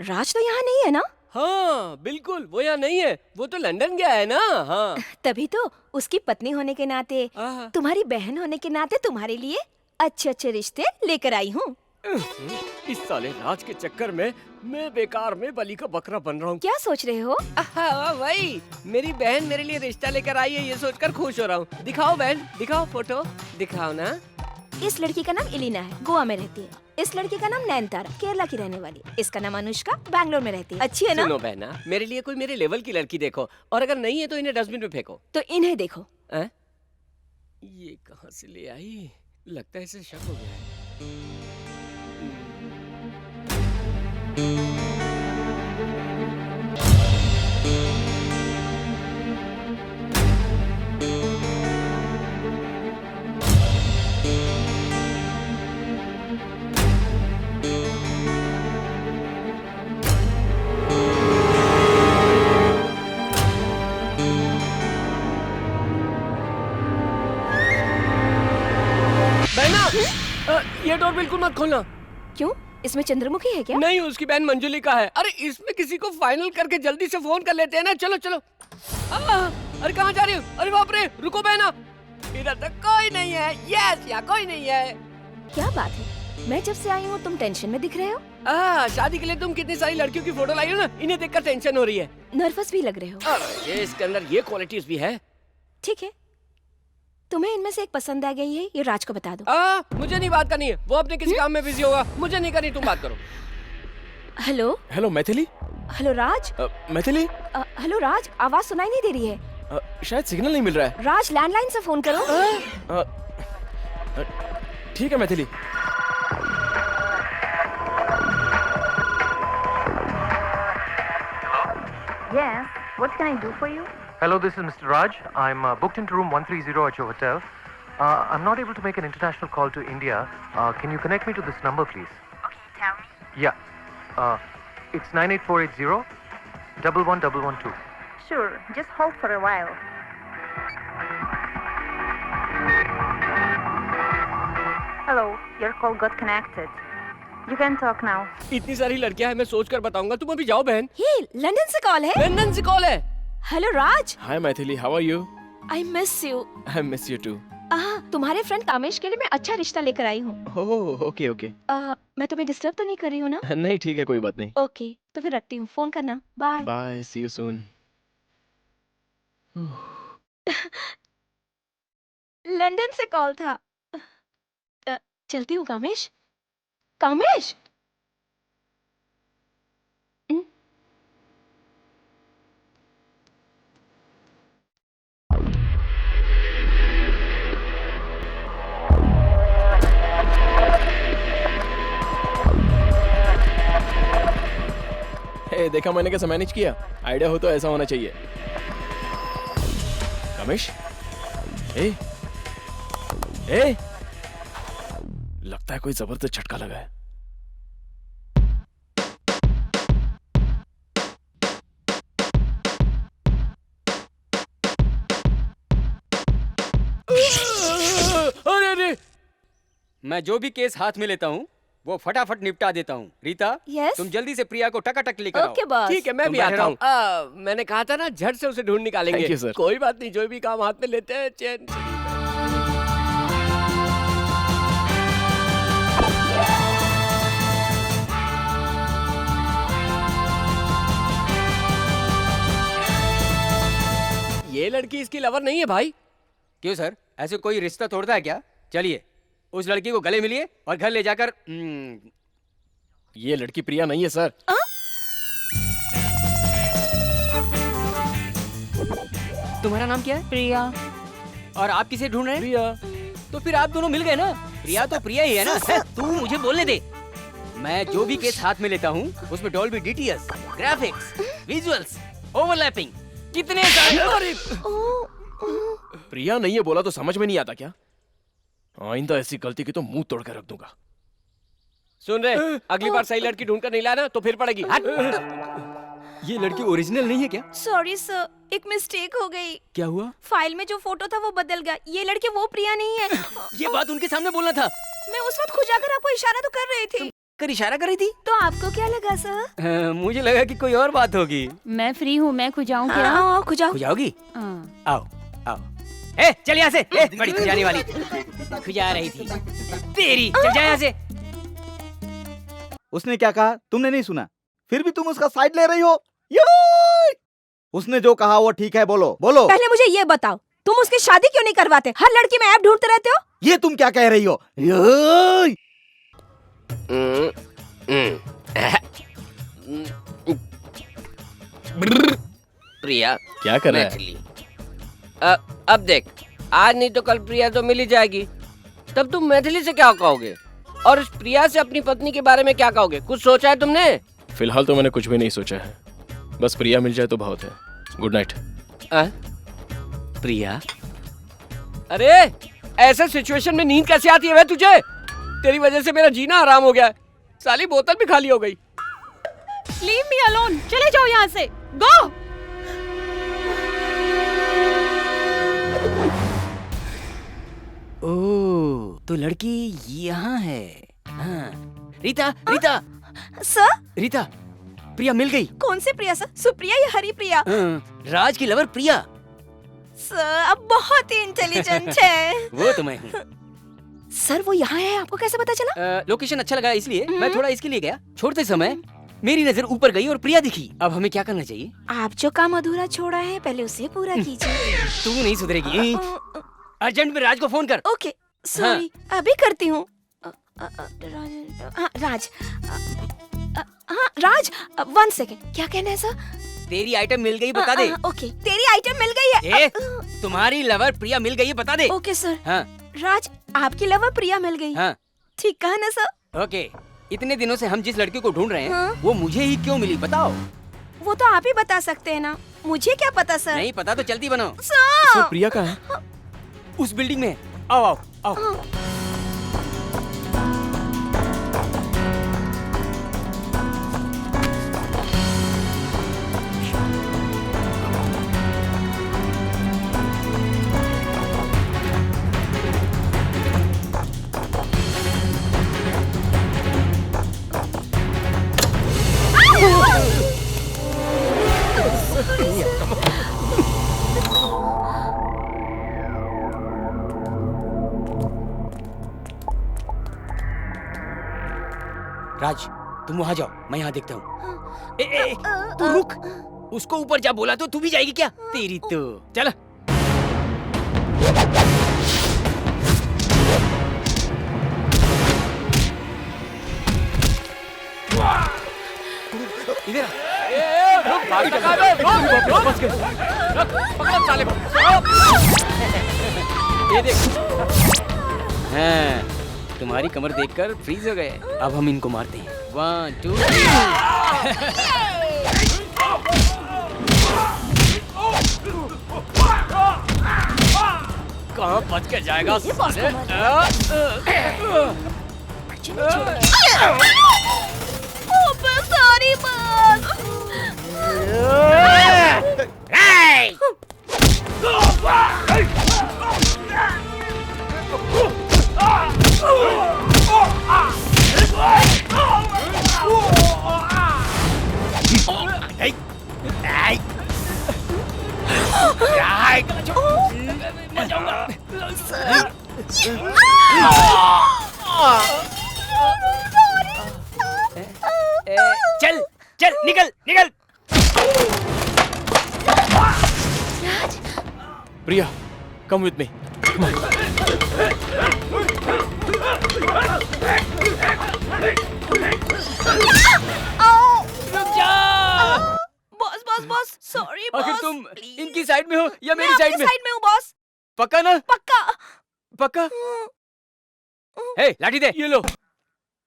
राज तो यहाँ नहीं है ना? हाँ बिल्कुल, वो यहाँ नहीं है, वो तो लंदन गया है ना। हाँ। तभी तो उसकी पत्नी होने के नाते, आहा। तुम्हारी बहन होने के नाते तुम्हारे लिए अच्छे अच्छे रिश्ते लेकर आई हूँ। इस साले राज के चक्कर में मैं बेकार में बलि का बकरा बन रहा हूँ। क्या सोच रहे हो? वही, मेरी बहन मेरे लिए रिश्ता लेकर आई है, ये सोचकर खुश हो रहा हूँ। दिखाओ बहन, दिखाओ फोटो, दिखाओ ना। इस लड़की का नाम इलिना है, गोवा में रहती है। इस लड़की का नाम नैनतारा, केरला की रहने वाली। इसका नाम अनुष्का, बैंगलोर में रहती है। अच्छी है ना? सुनो बहना, मेरे लिए कोई मेरे लेवल की लड़की देखो, और अगर नहीं है तो इन्हें डस्टबिन में फेंको। तो इन्हें देखो। ये कहाँ से ले आई? लगता है इसे शक हो गया है। बिल्कुल मत खोलना। क्यों? इसमें चंद्रमुखी है क्या? नहीं, उसकी बहन मंजुली का है। अरे इसमें किसी को फाइनल करके जल्दी से फोन कर लेते हैं ना। चलो चलो। अरे कहाँ जा रही हो? अरे बाप रे, रुको बहना, इधर तक कोई नहीं है। यस, यहाँ कोई नहीं है। क्या बात है, मैं जब से आई हूँ तुम टेंशन में दिख रहे हो। शादी के लिए तुम कितनी सारी लड़कियों की फोटो लाई हो ना, इन्हें देखकर टेंशन हो रही है। नर्वस भी लग रहे हो। अरे इसके अंदर ये क्वालिटीज भी है। ठीक है, तुम्हें इनमें से एक पसंद आ गई है, ये राज को बता दो। मुझे नहीं बात करनी है, वो अपने किसी काम में बिजी होगा। मुझे नहीं करनी, तुम बात करो। Hello hello Maithili. हेलो राज। मैथिली। हेलो राज, आवाज सुनाई नहीं दे रही है। शायद सिग्नल नहीं मिल रहा है। राज लैंडलाइन से फोन करो। ठीक है Maithili. Yes, what can I do for you? Hello, this is Mr. Raj. I'm booked into room 130 at your hotel. I'm not able to make an international call to India. Can you connect me to this number, please? Okay, tell me. Yeah. It's 98480 11112. Sure, just hold for a while. Hello, your call got connected. You can talk now. इतनी सारी लड़कियां हैं, मैं सोच कर बताऊंगा। तुम अभी जाओ बहन। हे, लंदन से कॉल है। लंदन से कॉल है। Hello Raj. Hi Maithili, how are you? I miss you. I miss you too. तुम्हारे फ्रेंड कामेश के लिए मैं अच्छा रिश्ता लेकर आई हूँ। Oh okay okay. मैं तुम्हें डिस्टर्ब तो नहीं कर रही हूँ ना? नहीं ठीक है, कोई बात नहीं। ओके, तो फिर रखती हूँ, फोन करना। Bye bye, see you soon. London से कॉल था। चलती हूँ कामेश। कामेश। देखा मैंने कैसे मैनेज किया। आइडिया हो तो ऐसा होना चाहिए। रमेश, ए लगता है कोई जबरदस्त झटका लगा है। अरे अरे, मैं जो भी केस हाथ में लेता हूँ वो फटाफट निपटा देता हूँ। रीता, Yes? तुम जल्दी से प्रिया को टकाटक लेकर आओ। Okay boss. ठीक है, मैं तुम भी बैठे आता हूँ। मैंने कहा था ना, झट से उसे ढूंढ निकालेंगे। Thank you, sir. कोई बात नहीं, जो भी काम हाथ में लेते हैं चैन से। ये लड़की इसकी लवर नहीं है भाई। क्यों सर, ऐसे कोई रिश्ता तोड़ता है क्या? चलिए उस लड़की को गले मिलिए और घर ले जाकर ये लड़की प्रिया नहीं है सर। तुम्हारा नाम क्या है? प्रिया। और आप किसे ढूंढ रहे हैं? प्रिया। तो फिर आप दोनों मिल गए ना। प्रिया तो प्रिया ही है ना। तू मुझे बोलने दे। मैं जो भी केस हाथ में लेता हूँ उसमें Dolby DTS, graphics, visuals, overlapping, कितने सारे। प्रिया नहीं है बोला तो समझ में नहीं आता क्या? आइंदा ऐसी गलती की तो मुंह तोड़ कर रख दूंगा। सुन रहे, अगली बार सही लड़की ढूंढ कर नहीं लाना तो फिर पड़ेगी। ये लड़की ओरिजिनल नहीं है क्या? सॉरी सर, एक मिस्टेक हो गई। क्या हुआ? फाइल में जो फोटो था वो बदल गया। ये लड़की वो प्रिया नहीं है। ये बात उनके सामने बोलना था। मैं उस वक्त खुजाकर आपको इशारा तो कर रही थी। कर इशारा कर रही थी? तो आपको क्या लगा सर? मुझे लगा कि कोई और बात होगी। मैं फ्री हूँ, मैं खुजाऊँ क्या? हाँ, खुजाओ। खुजाओगी? हाँ। आओ आओ। ए चल यहाँ से। ए बड़ी खुजाने वाली खुजा रही थी तेरी। चल जा यहाँ से। उसने क्या कहा तुमने नहीं सुना? फिर भी तुम उसका साइड ले रही हो। उसने जो कहा वो ठीक है, बोलो बोलो। पहले मुझे ये बताओ, तुम उसकी शादी क्यों नहीं करवाते? हर लड़की में ऐप ढूंढते रहते हो। ये तुम क्या कह रही हो? प्रिया क्या कर रहा है? मैथिली। अब देख, आज नहीं तो कल प्रिया तो मिल ही जाएगी। तब तुम मैथिली से क्या कहोगे और इस प्रिया से अपनी पत्नी के बारे में क्या कहोगे? कुछ सोचा है तुमने? फिलहाल तो मैंने कुछ भी नहीं सोचा है, बस प्रिया मिल जाए तो बहुत है। Good night. प्रिया? अरे ऐसे सिचुएशन में नींद कैसे आती है वे तुझे? तेरी वजह से मेरा जीना हराम हो गया है। साली बोतल भी खाली हो गई। लीव मी अलोन, चले जाओ यहाँ से। गो। ओह, तो लड़की यहाँ है। हाँ, रीता रीता सर, रीता, प्रिया मिल गई। कौन सी प्रिया सर? सुप्रिया या हरिप्रिया? राज की लवर प्रिया। सर, अब बहुत ही इंटेलिजेंट है। वो तो मैं हूँ। सर वो यहाँ है, आपको कैसे पता चला? लोकेशन अच्छा लगा इसलिए मैं थोड़ा इसके लिए गया। छोड़ते समय मेरी नजर ऊपर गई और प्रिया दिखी। अब हमें क्या करना चाहिए? आप जो काम अधूरा छोड़ा है पहले उसे पूरा कीजिए। तू नहीं सुधरेगी। अर्जेंट में राज को फोन कर। ओके, सॉरी, अभी करती हूँ। राज, हाँ राज, 1 सेकेंड, क्या कहना है सर? तेरी आइटम मिल गई, बता दे। ओके, तेरी आइटम मिल गई है। तुम्हारी लवर प्रिया मिल गई है, बता दे। Okay sir. हाँ राज, आपकी लवर प्रिया मिल गई। हाँ ठीक कहा ना सर? ओके। इतने दिनों से हम जिस लड़के को ढूंढ रहे हैं हाँ? वो मुझे ही क्यों मिली, बताओ। वो तो आप ही बता सकते हैं ना, मुझे क्या पता सर? नहीं पता तो चलती बनो। सर, प्रिया कहाँ है? उस बिल्डिंग में। आओ आओ आओ। राज, तुम वहाँ जाओ, मैं यहाँ देखता हूँ। तू रुक, उसको ऊपर जा बोला तो तू भी जाएगी क्या? तेरी तो चल। इधर ये देख। हाँ, तुम्हारी कमर देखकर फ्रीज हो गए। अब हम इनको मारते हैं। 1 2 कहाँ बच के जाएगा साले? सारी बात। चल चल, निकल निकल। प्रिया, come with me. रुक जा। Boss boss boss, sorry boss. आखिर तुम इनकी साइड में हो या मेरी साइड में? साइड में हूँ बॉस। पक्का ना? पक्का। पक्का? हे, लाठी दे। ये लो।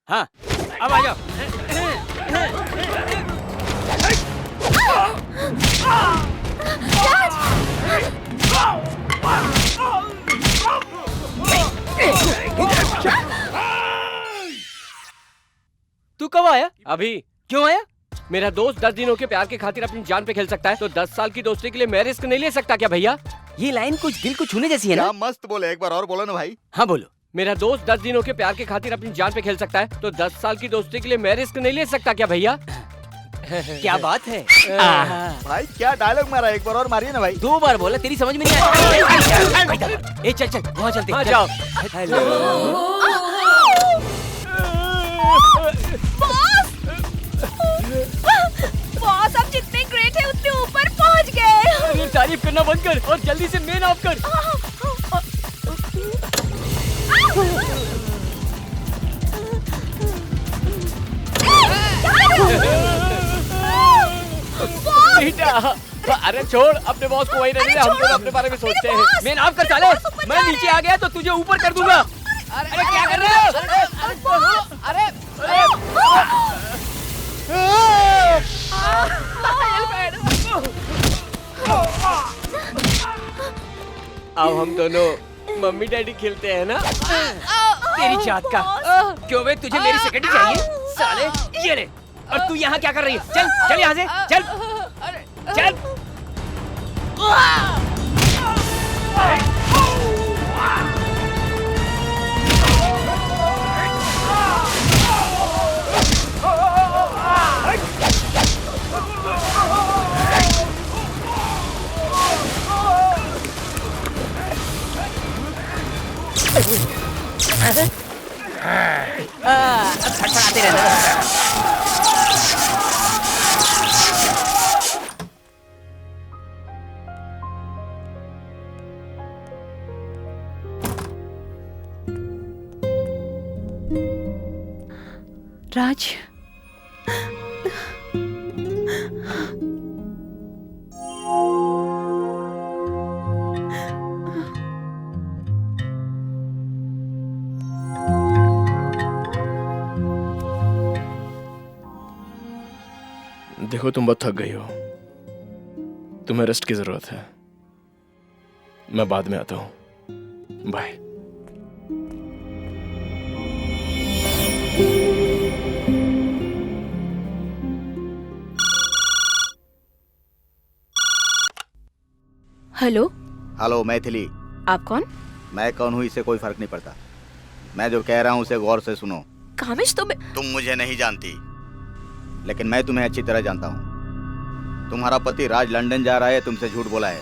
हाँ, अब आ जाओ। तू कब आया? अभी। क्यों आया? मेरा दोस्त 10 दिनों के प्यार की खातिर अपनी जान पे खेल सकता है, तो 10 साल की दोस्ती के लिए मैं रिस्क नहीं ले सकता क्या भैया? ये लाइन कुछ दिल को छूने जैसी है ना? मस्त बोले, एक बार और बोलो ना भाई। हाँ बोलो। मेरा दोस्त 10 दिनों के प्यार की खातिर अपनी जान पे खेल सकता है, तो 10 साल की दोस्ती के लिए मैं रिस्क नहीं ले सकता क्या भैया? क्या बात है? भाई क्या डायलॉग मारा, एक बार और मारिए ना भाई। 2 बार बोला, तेरी समझ में नहीं आया। ए चल चल, वहाँ चलते। हाँ, जाओ। हेलो। बॉस, आप जितने ग्रेट है उतने ऊपर पहुंच गए। मेरी तारीफ करना बंद कर और जल्दी से मेन ऑफ कर। बेटा, अरे छोड़, अपने बॉस को वही रहने दे, हम लोग अपने बारे में सोचते हैं। मैं नाम कर साले, मैं नीचे आ गया तो तुझे ऊपर कर दूंगा। अरे क्या कर रहे हो? अरे अब हम दोनों मम्मी डैडी खेलते हैं ना? तेरी जात का। क्यों बे, तुझे मेरी सेक्रेटरी चाहिए? साले, ये ले। और तू यहाँ क्या कर रही है? चल चल यहाँ से, चल चल। राज, देखो तुम बहुत थक गई हो, तुम्हें रेस्ट की जरूरत है। मैं बाद में आता हूं। बाय। हेलो, हेलो मैथिली, आप कौन? मैं कौन हूँ इससे कोई फर्क नहीं पड़ता। मैं जो कह रहा हूँ उसे गौर से सुनो। कामेश, तुम मुझे नहीं जानती, लेकिन मैं तुम्हें अच्छी तरह जानता हूँ। तुम्हारा पति राज लंदन जा रहा है, तुमसे झूठ बोला है।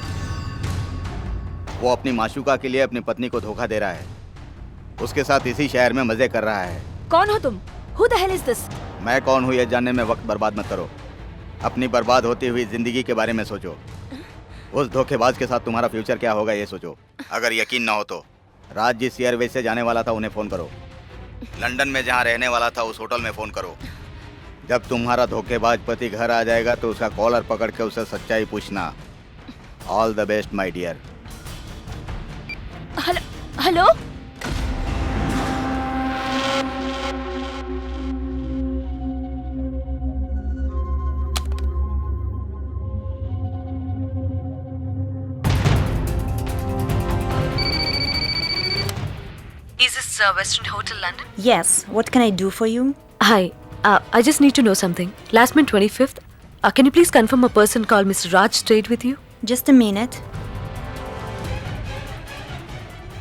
वो अपनी माशूका के लिए अपनी पत्नी को धोखा दे रहा है, उसके साथ इसी शहर में मजे कर रहा है। कौन हो तुम? Who the hell is this? मैं कौन हूँ ये जानने में वक्त बर्बाद मत करो। अपनी बर्बाद होती हुई जिंदगी के बारे में सोचो। उस धोखेबाज के साथ तुम्हारा फ्यूचर क्या होगा ये सोचो। अगर यकीन ना हो तो राज जिस एयरवेज से जाने वाला था उन्हें फ़ोन करो। लंदन में जहाँ रहने वाला था उस होटल में फ़ोन करो। जब तुम्हारा धोखेबाज पति घर आ जाएगा तो उसका कॉलर पकड़ के उसे सच्चाई पूछना। All the best my dear. Hello, Is this Western Hotel London? Yes, what can I do for you? Hi, I just need to know something. Last month 25th, can you please confirm a person called Mr. Raj stayed with you? Just a minute.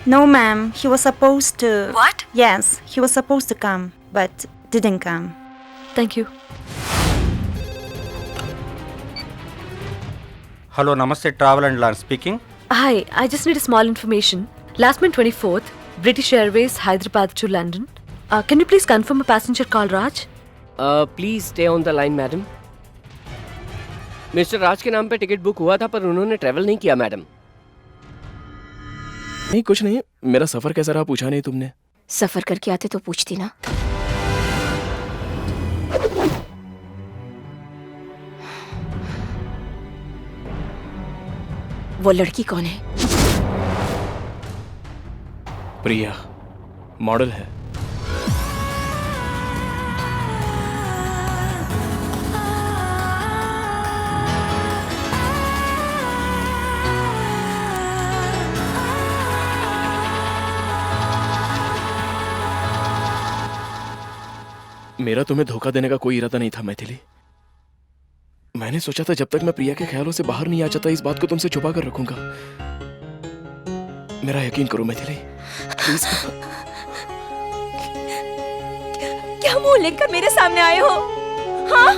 No, ma'am, he was supposed to... What? Yes, he was supposed to come, but didn't come. Thank you. Hello, Namaste Travel and Land speaking. Hi, I just need a small information. Last month 24th, British Airways Hyderabad to London. Can you please confirm a passenger called Raj? Please stay on the line madam. Mister Raj के नाम पे ticket book हुआ था पर उन्होंने travel नहीं किया madam. नहीं, कुछ नहीं। मेरा सफर कैसा रहा पूछा नहीं तुमने। सफर करके आते तो पूछती ना। वो लड़की कौन है? प्रिया, मॉडल है। मेरा तुम्हें धोखा देने का कोई इरादा नहीं था मैथिली। मैंने सोचा था जब तक मैं प्रिया के ख्यालों से बाहर नहीं आ जाता इस बात को तुमसे छुपा कर रखूंगा। मेरा यकीन करो मैथिली, प्लीज। क्या मुंह लेकर मेरे सामने आए हो? हाँ?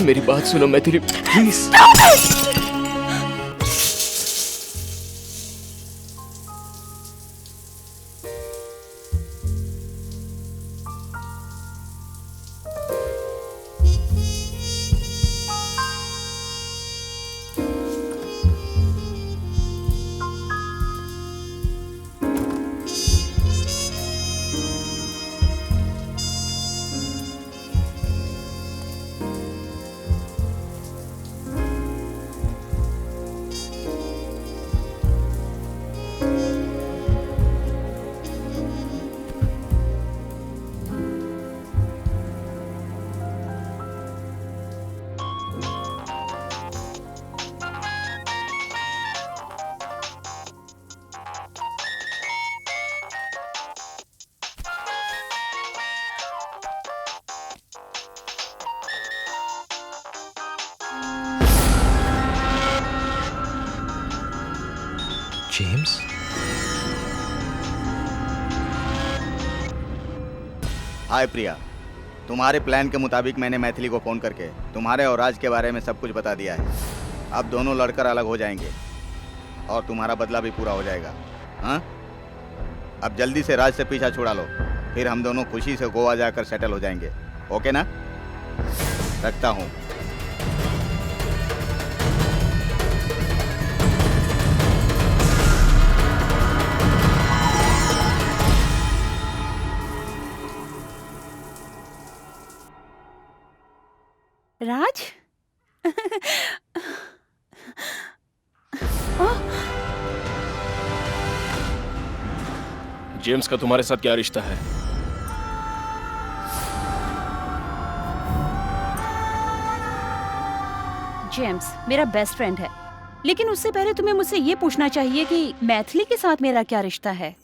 मेरी बात सुनो मैथिली, प्लीज। जेम्स? हाय प्रिया, तुम्हारे प्लान के मुताबिक मैंने मैथिली को फ़ोन करके तुम्हारे और राज के बारे में सब कुछ बता दिया है। अब दोनों लड़कर अलग हो जाएंगे और तुम्हारा बदला भी पूरा हो जाएगा। हाँ, अब जल्दी से राज से पीछा छुड़ा लो, फिर हम दोनों खुशी से गोवा जाकर सेटल हो जाएंगे। ओके ना? रखता हूँ। राज? जेम्स का तुम्हारे साथ क्या रिश्ता है? जेम्स मेरा बेस्ट फ्रेंड है, लेकिन उससे पहले तुम्हें मुझसे ये पूछना चाहिए कि मैथिली के साथ मेरा क्या रिश्ता है।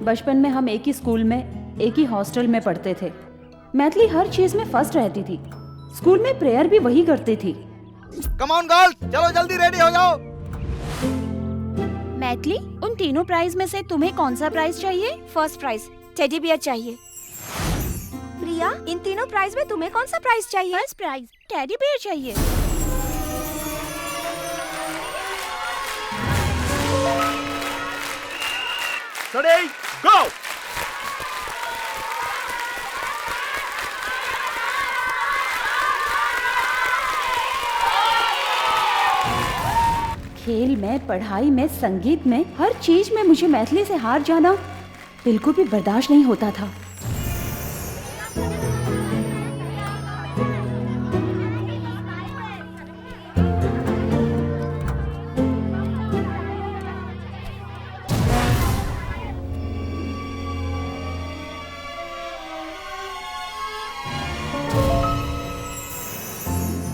बचपन में हम एक ही स्कूल में, एक ही हॉस्टल में पढ़ते थे। मैथिली हर चीज में फर्स्ट रहती थी, स्कूल में प्रेयर भी वही करती थी। कम ऑन गर्ल्स, चलो जल्दी रेडी हो जाओ। मैथिली, उन तीनों प्राइज में से तुम्हें कौन सा प्राइज चाहिए? फर्स्ट प्राइज टेडी बियर चाहिए। प्रिया, इन तीनों प्राइज में तुम्हें कौन सा प्राइज चाहिए? फर्स्ट प्राइज टेडी बियर चाहिए। रेडी, गो। खेल में, पढ़ाई में, संगीत में, हर चीज में मुझे मैथिली से हार जाना बिल्कुल भी बर्दाश्त नहीं होता था।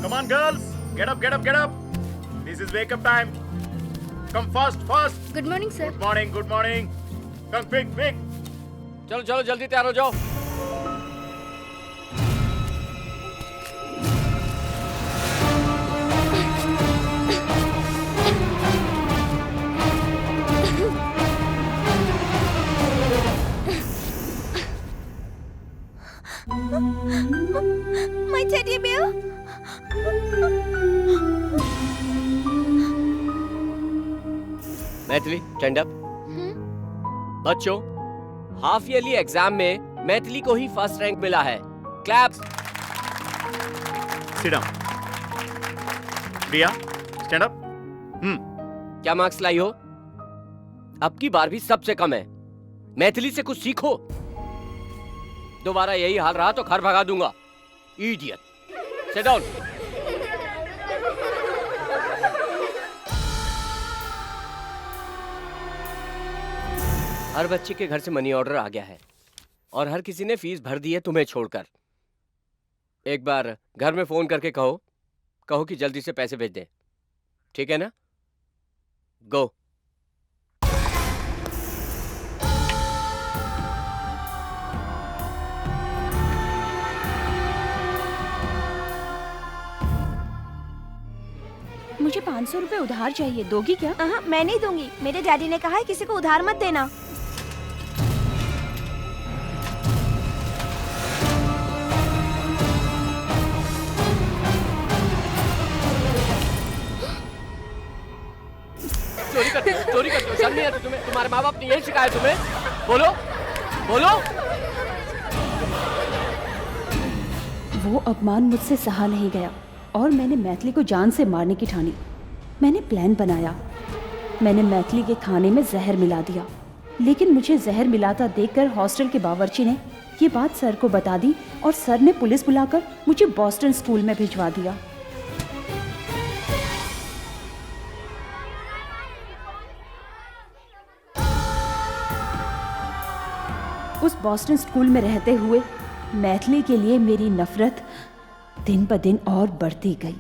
Come on, girls. Get up, get up, get up. This is wake up time. Come fast, fast. Good morning, sir. Good morning, good morning. Come quick, quick. चलो चलो जल्दी तैयार हो जाओ। My teddy bear. Maithili stand up. बच्चों, half yearly exam में मैथिली को ही first rank मिला है। Clap. Sit down. Priya, stand up. क्या मार्क्स लाई हो? अब की बार भी सबसे कम है। मैथिली से कुछ सीखो। दोबारा यही हाल रहा तो घर भगा दूंगा। इडियट। Sit down. हर बच्चे के घर से मनी ऑर्डर आ गया है और हर किसी ने फीस भर दी है तुम्हें छोड़कर। एक बार घर में फोन करके कहो कि जल्दी से पैसे भेज दे, ठीक है ना? गो। मुझे 500 रुपए उधार चाहिए, दोगी क्या? मैं नहीं दूंगी। मेरे डैडी ने कहा है किसी को उधार मत देना। चोरी करते हो, शर्म नहीं आती तुम्हें? तुम्हारे माँ बाप ने यही सिखाया तुम्हें? बोलो बोलो। वो अपमान मुझसे सहा नहीं गया और मैंने मैथिली को जान से मारने की ठानी। मैंने प्लान बनाया। मैंने मैथिली के खाने में जहर मिला दिया, लेकिन मुझे जहर मिलाता देखकर हॉस्टल के बावर्ची ने ये बात सर को बता दी और सर ने पुलिस बुलाकर मुझे बॉस्टन स्कूल में भिजवा दिया। उस बॉस्टन स्कूल में रहते हुए मैथिली के लिए मेरी नफरत दिन ब दिन और बढ़ती गई।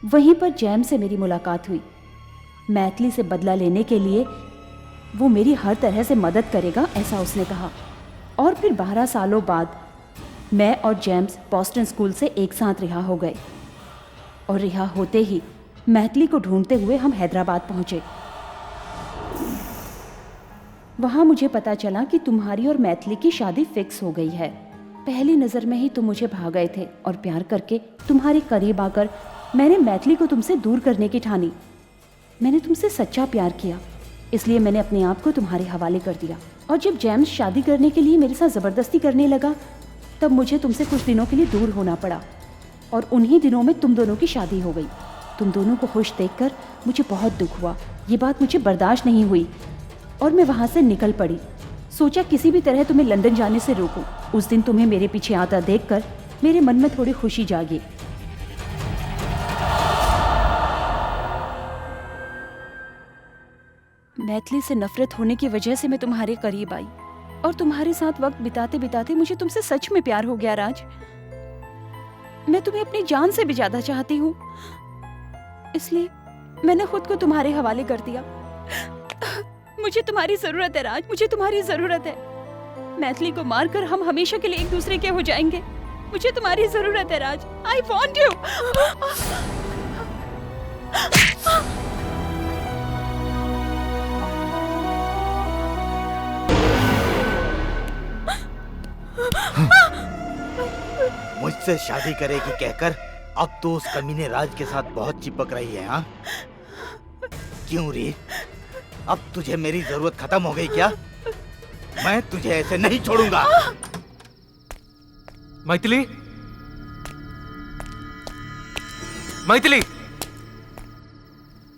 वहीं पर जैम से मेरी मुलाकात हुई। मैथिली से बदला लेने के लिए वो मेरी हर तरह से मदद करेगा, ऐसा उसने कहा। और फिर 12 सालों बाद मैं और जेम्स बॉस्टन स्कूल से एक साथ रिहा हो गए और रिहा होते ही मैथिली को ढूंढते हुए हम हैदराबाद पहुंचे। वहाँ मुझे पता चला कि तुम्हारी और मैथिली की शादी फिक्स हो गई है। पहली नज़र में ही तुम मुझे भा गए थे और प्यार करके तुम्हारे करीब आकर मैंने मैथिली को तुमसे दूर करने की ठानी। मैंने तुमसे सच्चा प्यार किया, इसलिए मैंने अपने आप को तुम्हारे हवाले कर दिया। और जब जेम्स शादी करने के लिए मेरे साथ ज़बरदस्ती करने लगा, तब मुझे तुमसे कुछ दिनों के लिए दूर होना पड़ा और उन्हीं दिनों में तुम दोनों की शादी हो गई। तुम दोनों को खुश देखकर मुझे बहुत दुख हुआ। ये बात मुझे बर्दाश्त नहीं हुई। और मैं वहां से निकल पड़ी। सोचा किसी भी तरह तुम्हें लंदन जाने से रोकूं। उस दिन तुम्हें मेरे पीछे आता देखकर मेरे मन में थोड़ी खुशी जागी। मैथिली से नफरत होने की वजह से मैं तुम्हारे करीब आई और तुम्हारे साथ वक्त बिताते बिताते मुझे तुमसे सच में प्यार हो गया राज। मैं तुम्हें अपनी जान से भी ज्यादा चाहती हूँ, इसलिए मैंने खुद को तुम्हारे हवाले कर दिया। मुझे तुम्हारी जरूरत है राज, मुझे तुम्हारी जरूरत है। मैथिली को मारकर हम हमेशा के लिए एक दूसरे के हो जाएंगे। मुझे तुम्हारी जरूरत है राज। I want you. मुझसे शादी करेगी कहकर अब तो उस कमीने राज के साथ बहुत चिपक रही है। हाँ क्यों री, अब तुझे मेरी जरूरत खत्म हो गई क्या? मैं तुझे ऐसे नहीं छोड़ूंगा। मैथिली, मैथिली,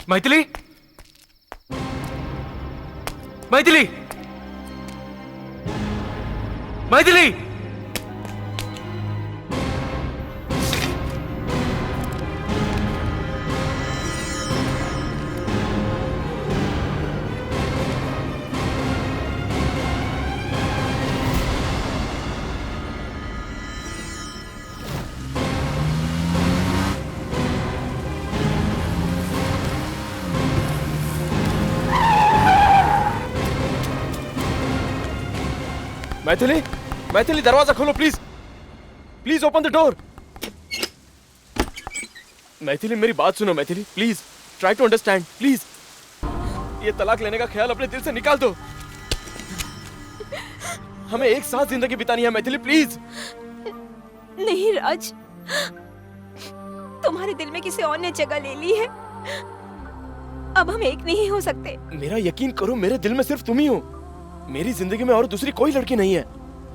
मैथिली, मैथिली, मैथिली। मैथिली, मैथिली दरवाजा खोलो please, please open the door. Maithili मेरी बात सुनो Maithili, please try to understand please. ये तलाक लेने का ख्याल अपने दिल से निकाल दो। हमें एक साथ जिंदगी बितानी है मैथिली, प्लीज। नहीं राज, तुम्हारे दिल में किसी और ने जगह ले ली है। अब हम एक नहीं हो सकते। मेरा यकीन करो, मेरे दिल में सिर्फ तुम ही हो। मेरी जिंदगी में और दूसरी कोई लड़की नहीं है।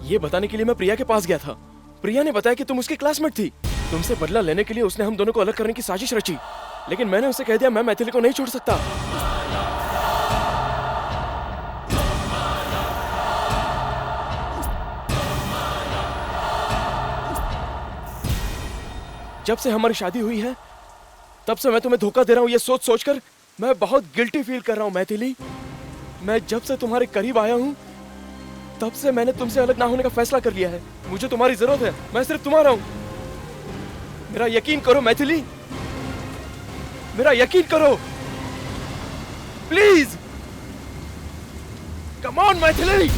ये बताने के लिए मैं प्रिया के पास गया था। प्रिया ने बताया कि तुम उसकी क्लासमेट थी। तुमसे बदला लेने के लिए उसने हम दोनों को अलग करने की साजिश रची, लेकिन मैंने उसे कह दिया मैं मैथिली को नहीं छोड़ सकता। जब से हमारी शादी हुई है तब से मैं तुम्हें धोखा दे रहा हूँ। ये सोच सोचकर मैं बहुत गिल्टी फील कर रहा हूँ मैथिली। मैं जब से तुम्हारे करीब आया हूँ तब से मैंने तुमसे अलग ना होने का फैसला कर लिया है। मुझे तुम्हारी जरूरत है, मैं सिर्फ तुम्हारा हूँ। मेरा यकीन करो मैथिली, मेरा यकीन करो प्लीज। Come on Maithili.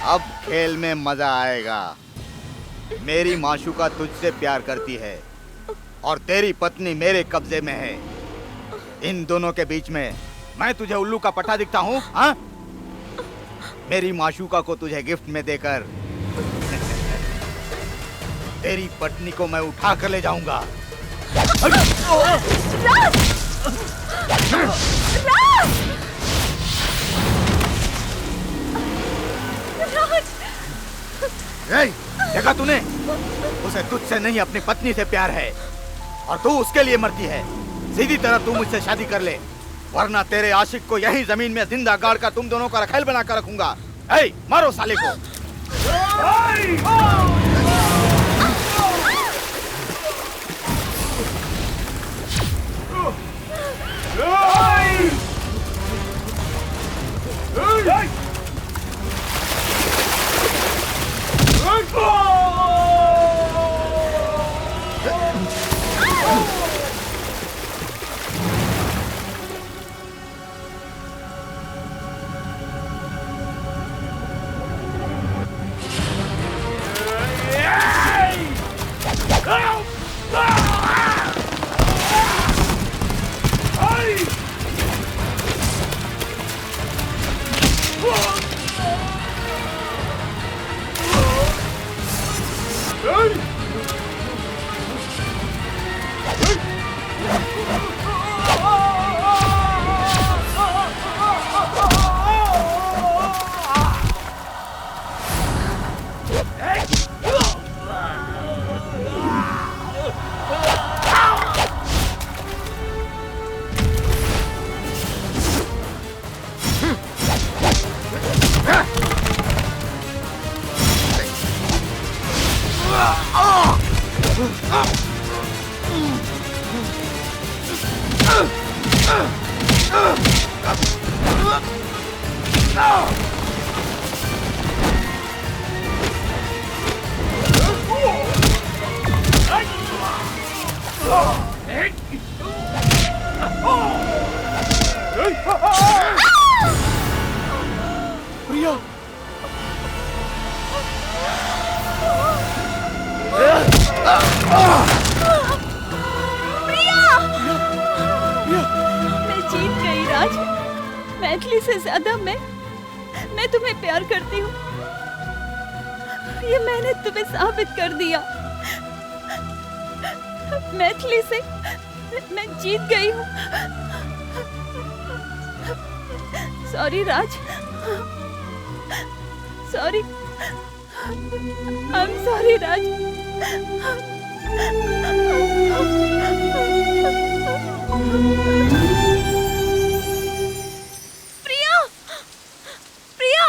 अब खेल में मजा आएगा। मेरी माशूका तुझसे प्यार करती है और तेरी पत्नी मेरे कब्जे में है। इन दोनों के बीच में मैं तुझे उल्लू का पट्टा दिखता हूँ? हाँ? मेरी माशूका को तुझे गिफ्ट में देकर तेरी पत्नी को मैं उठा कर ले जाऊंगा। देखा तूने? उसे तुझसे नहीं अपनी पत्नी से प्यार है और तू उसके लिए मरती है। सीधी तरह तू मुझसे शादी कर ले, वरना तेरे आशिक को यही जमीन में जिंदा गाड़ कर तुम दोनों का रखेल बना कर रखूंगा। ए, मारो साले को। प्रिया मैं जीत गई राज। मैथिली से ज्यादा मैं तुम्हें प्यार करती हूँ। ये मैंने तुम्हें साबित कर दिया। मैथिली से मैं जीत गई हूँ। Sorry Raj, sorry, I am sorry Raj. Priya, Priya,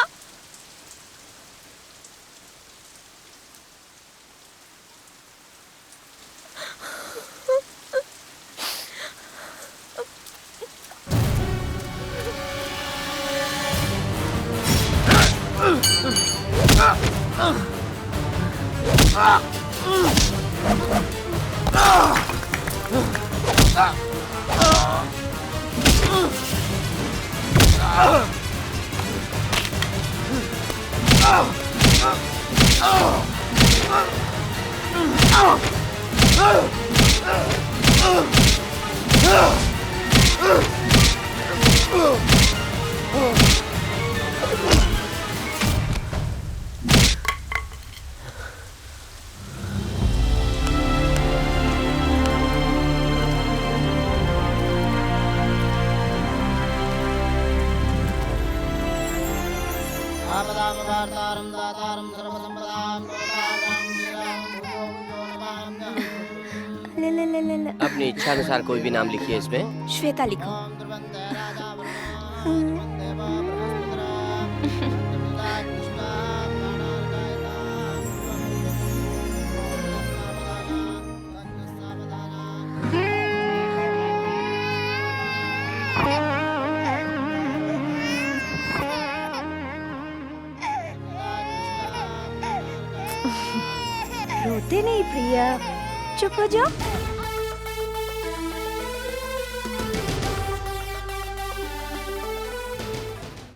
अपनी इच्छा अनुसार कोई भी नाम लिखिए इसमें। श्वेता लिखो। रोते नहीं प्रिया, चुप हो जाओ।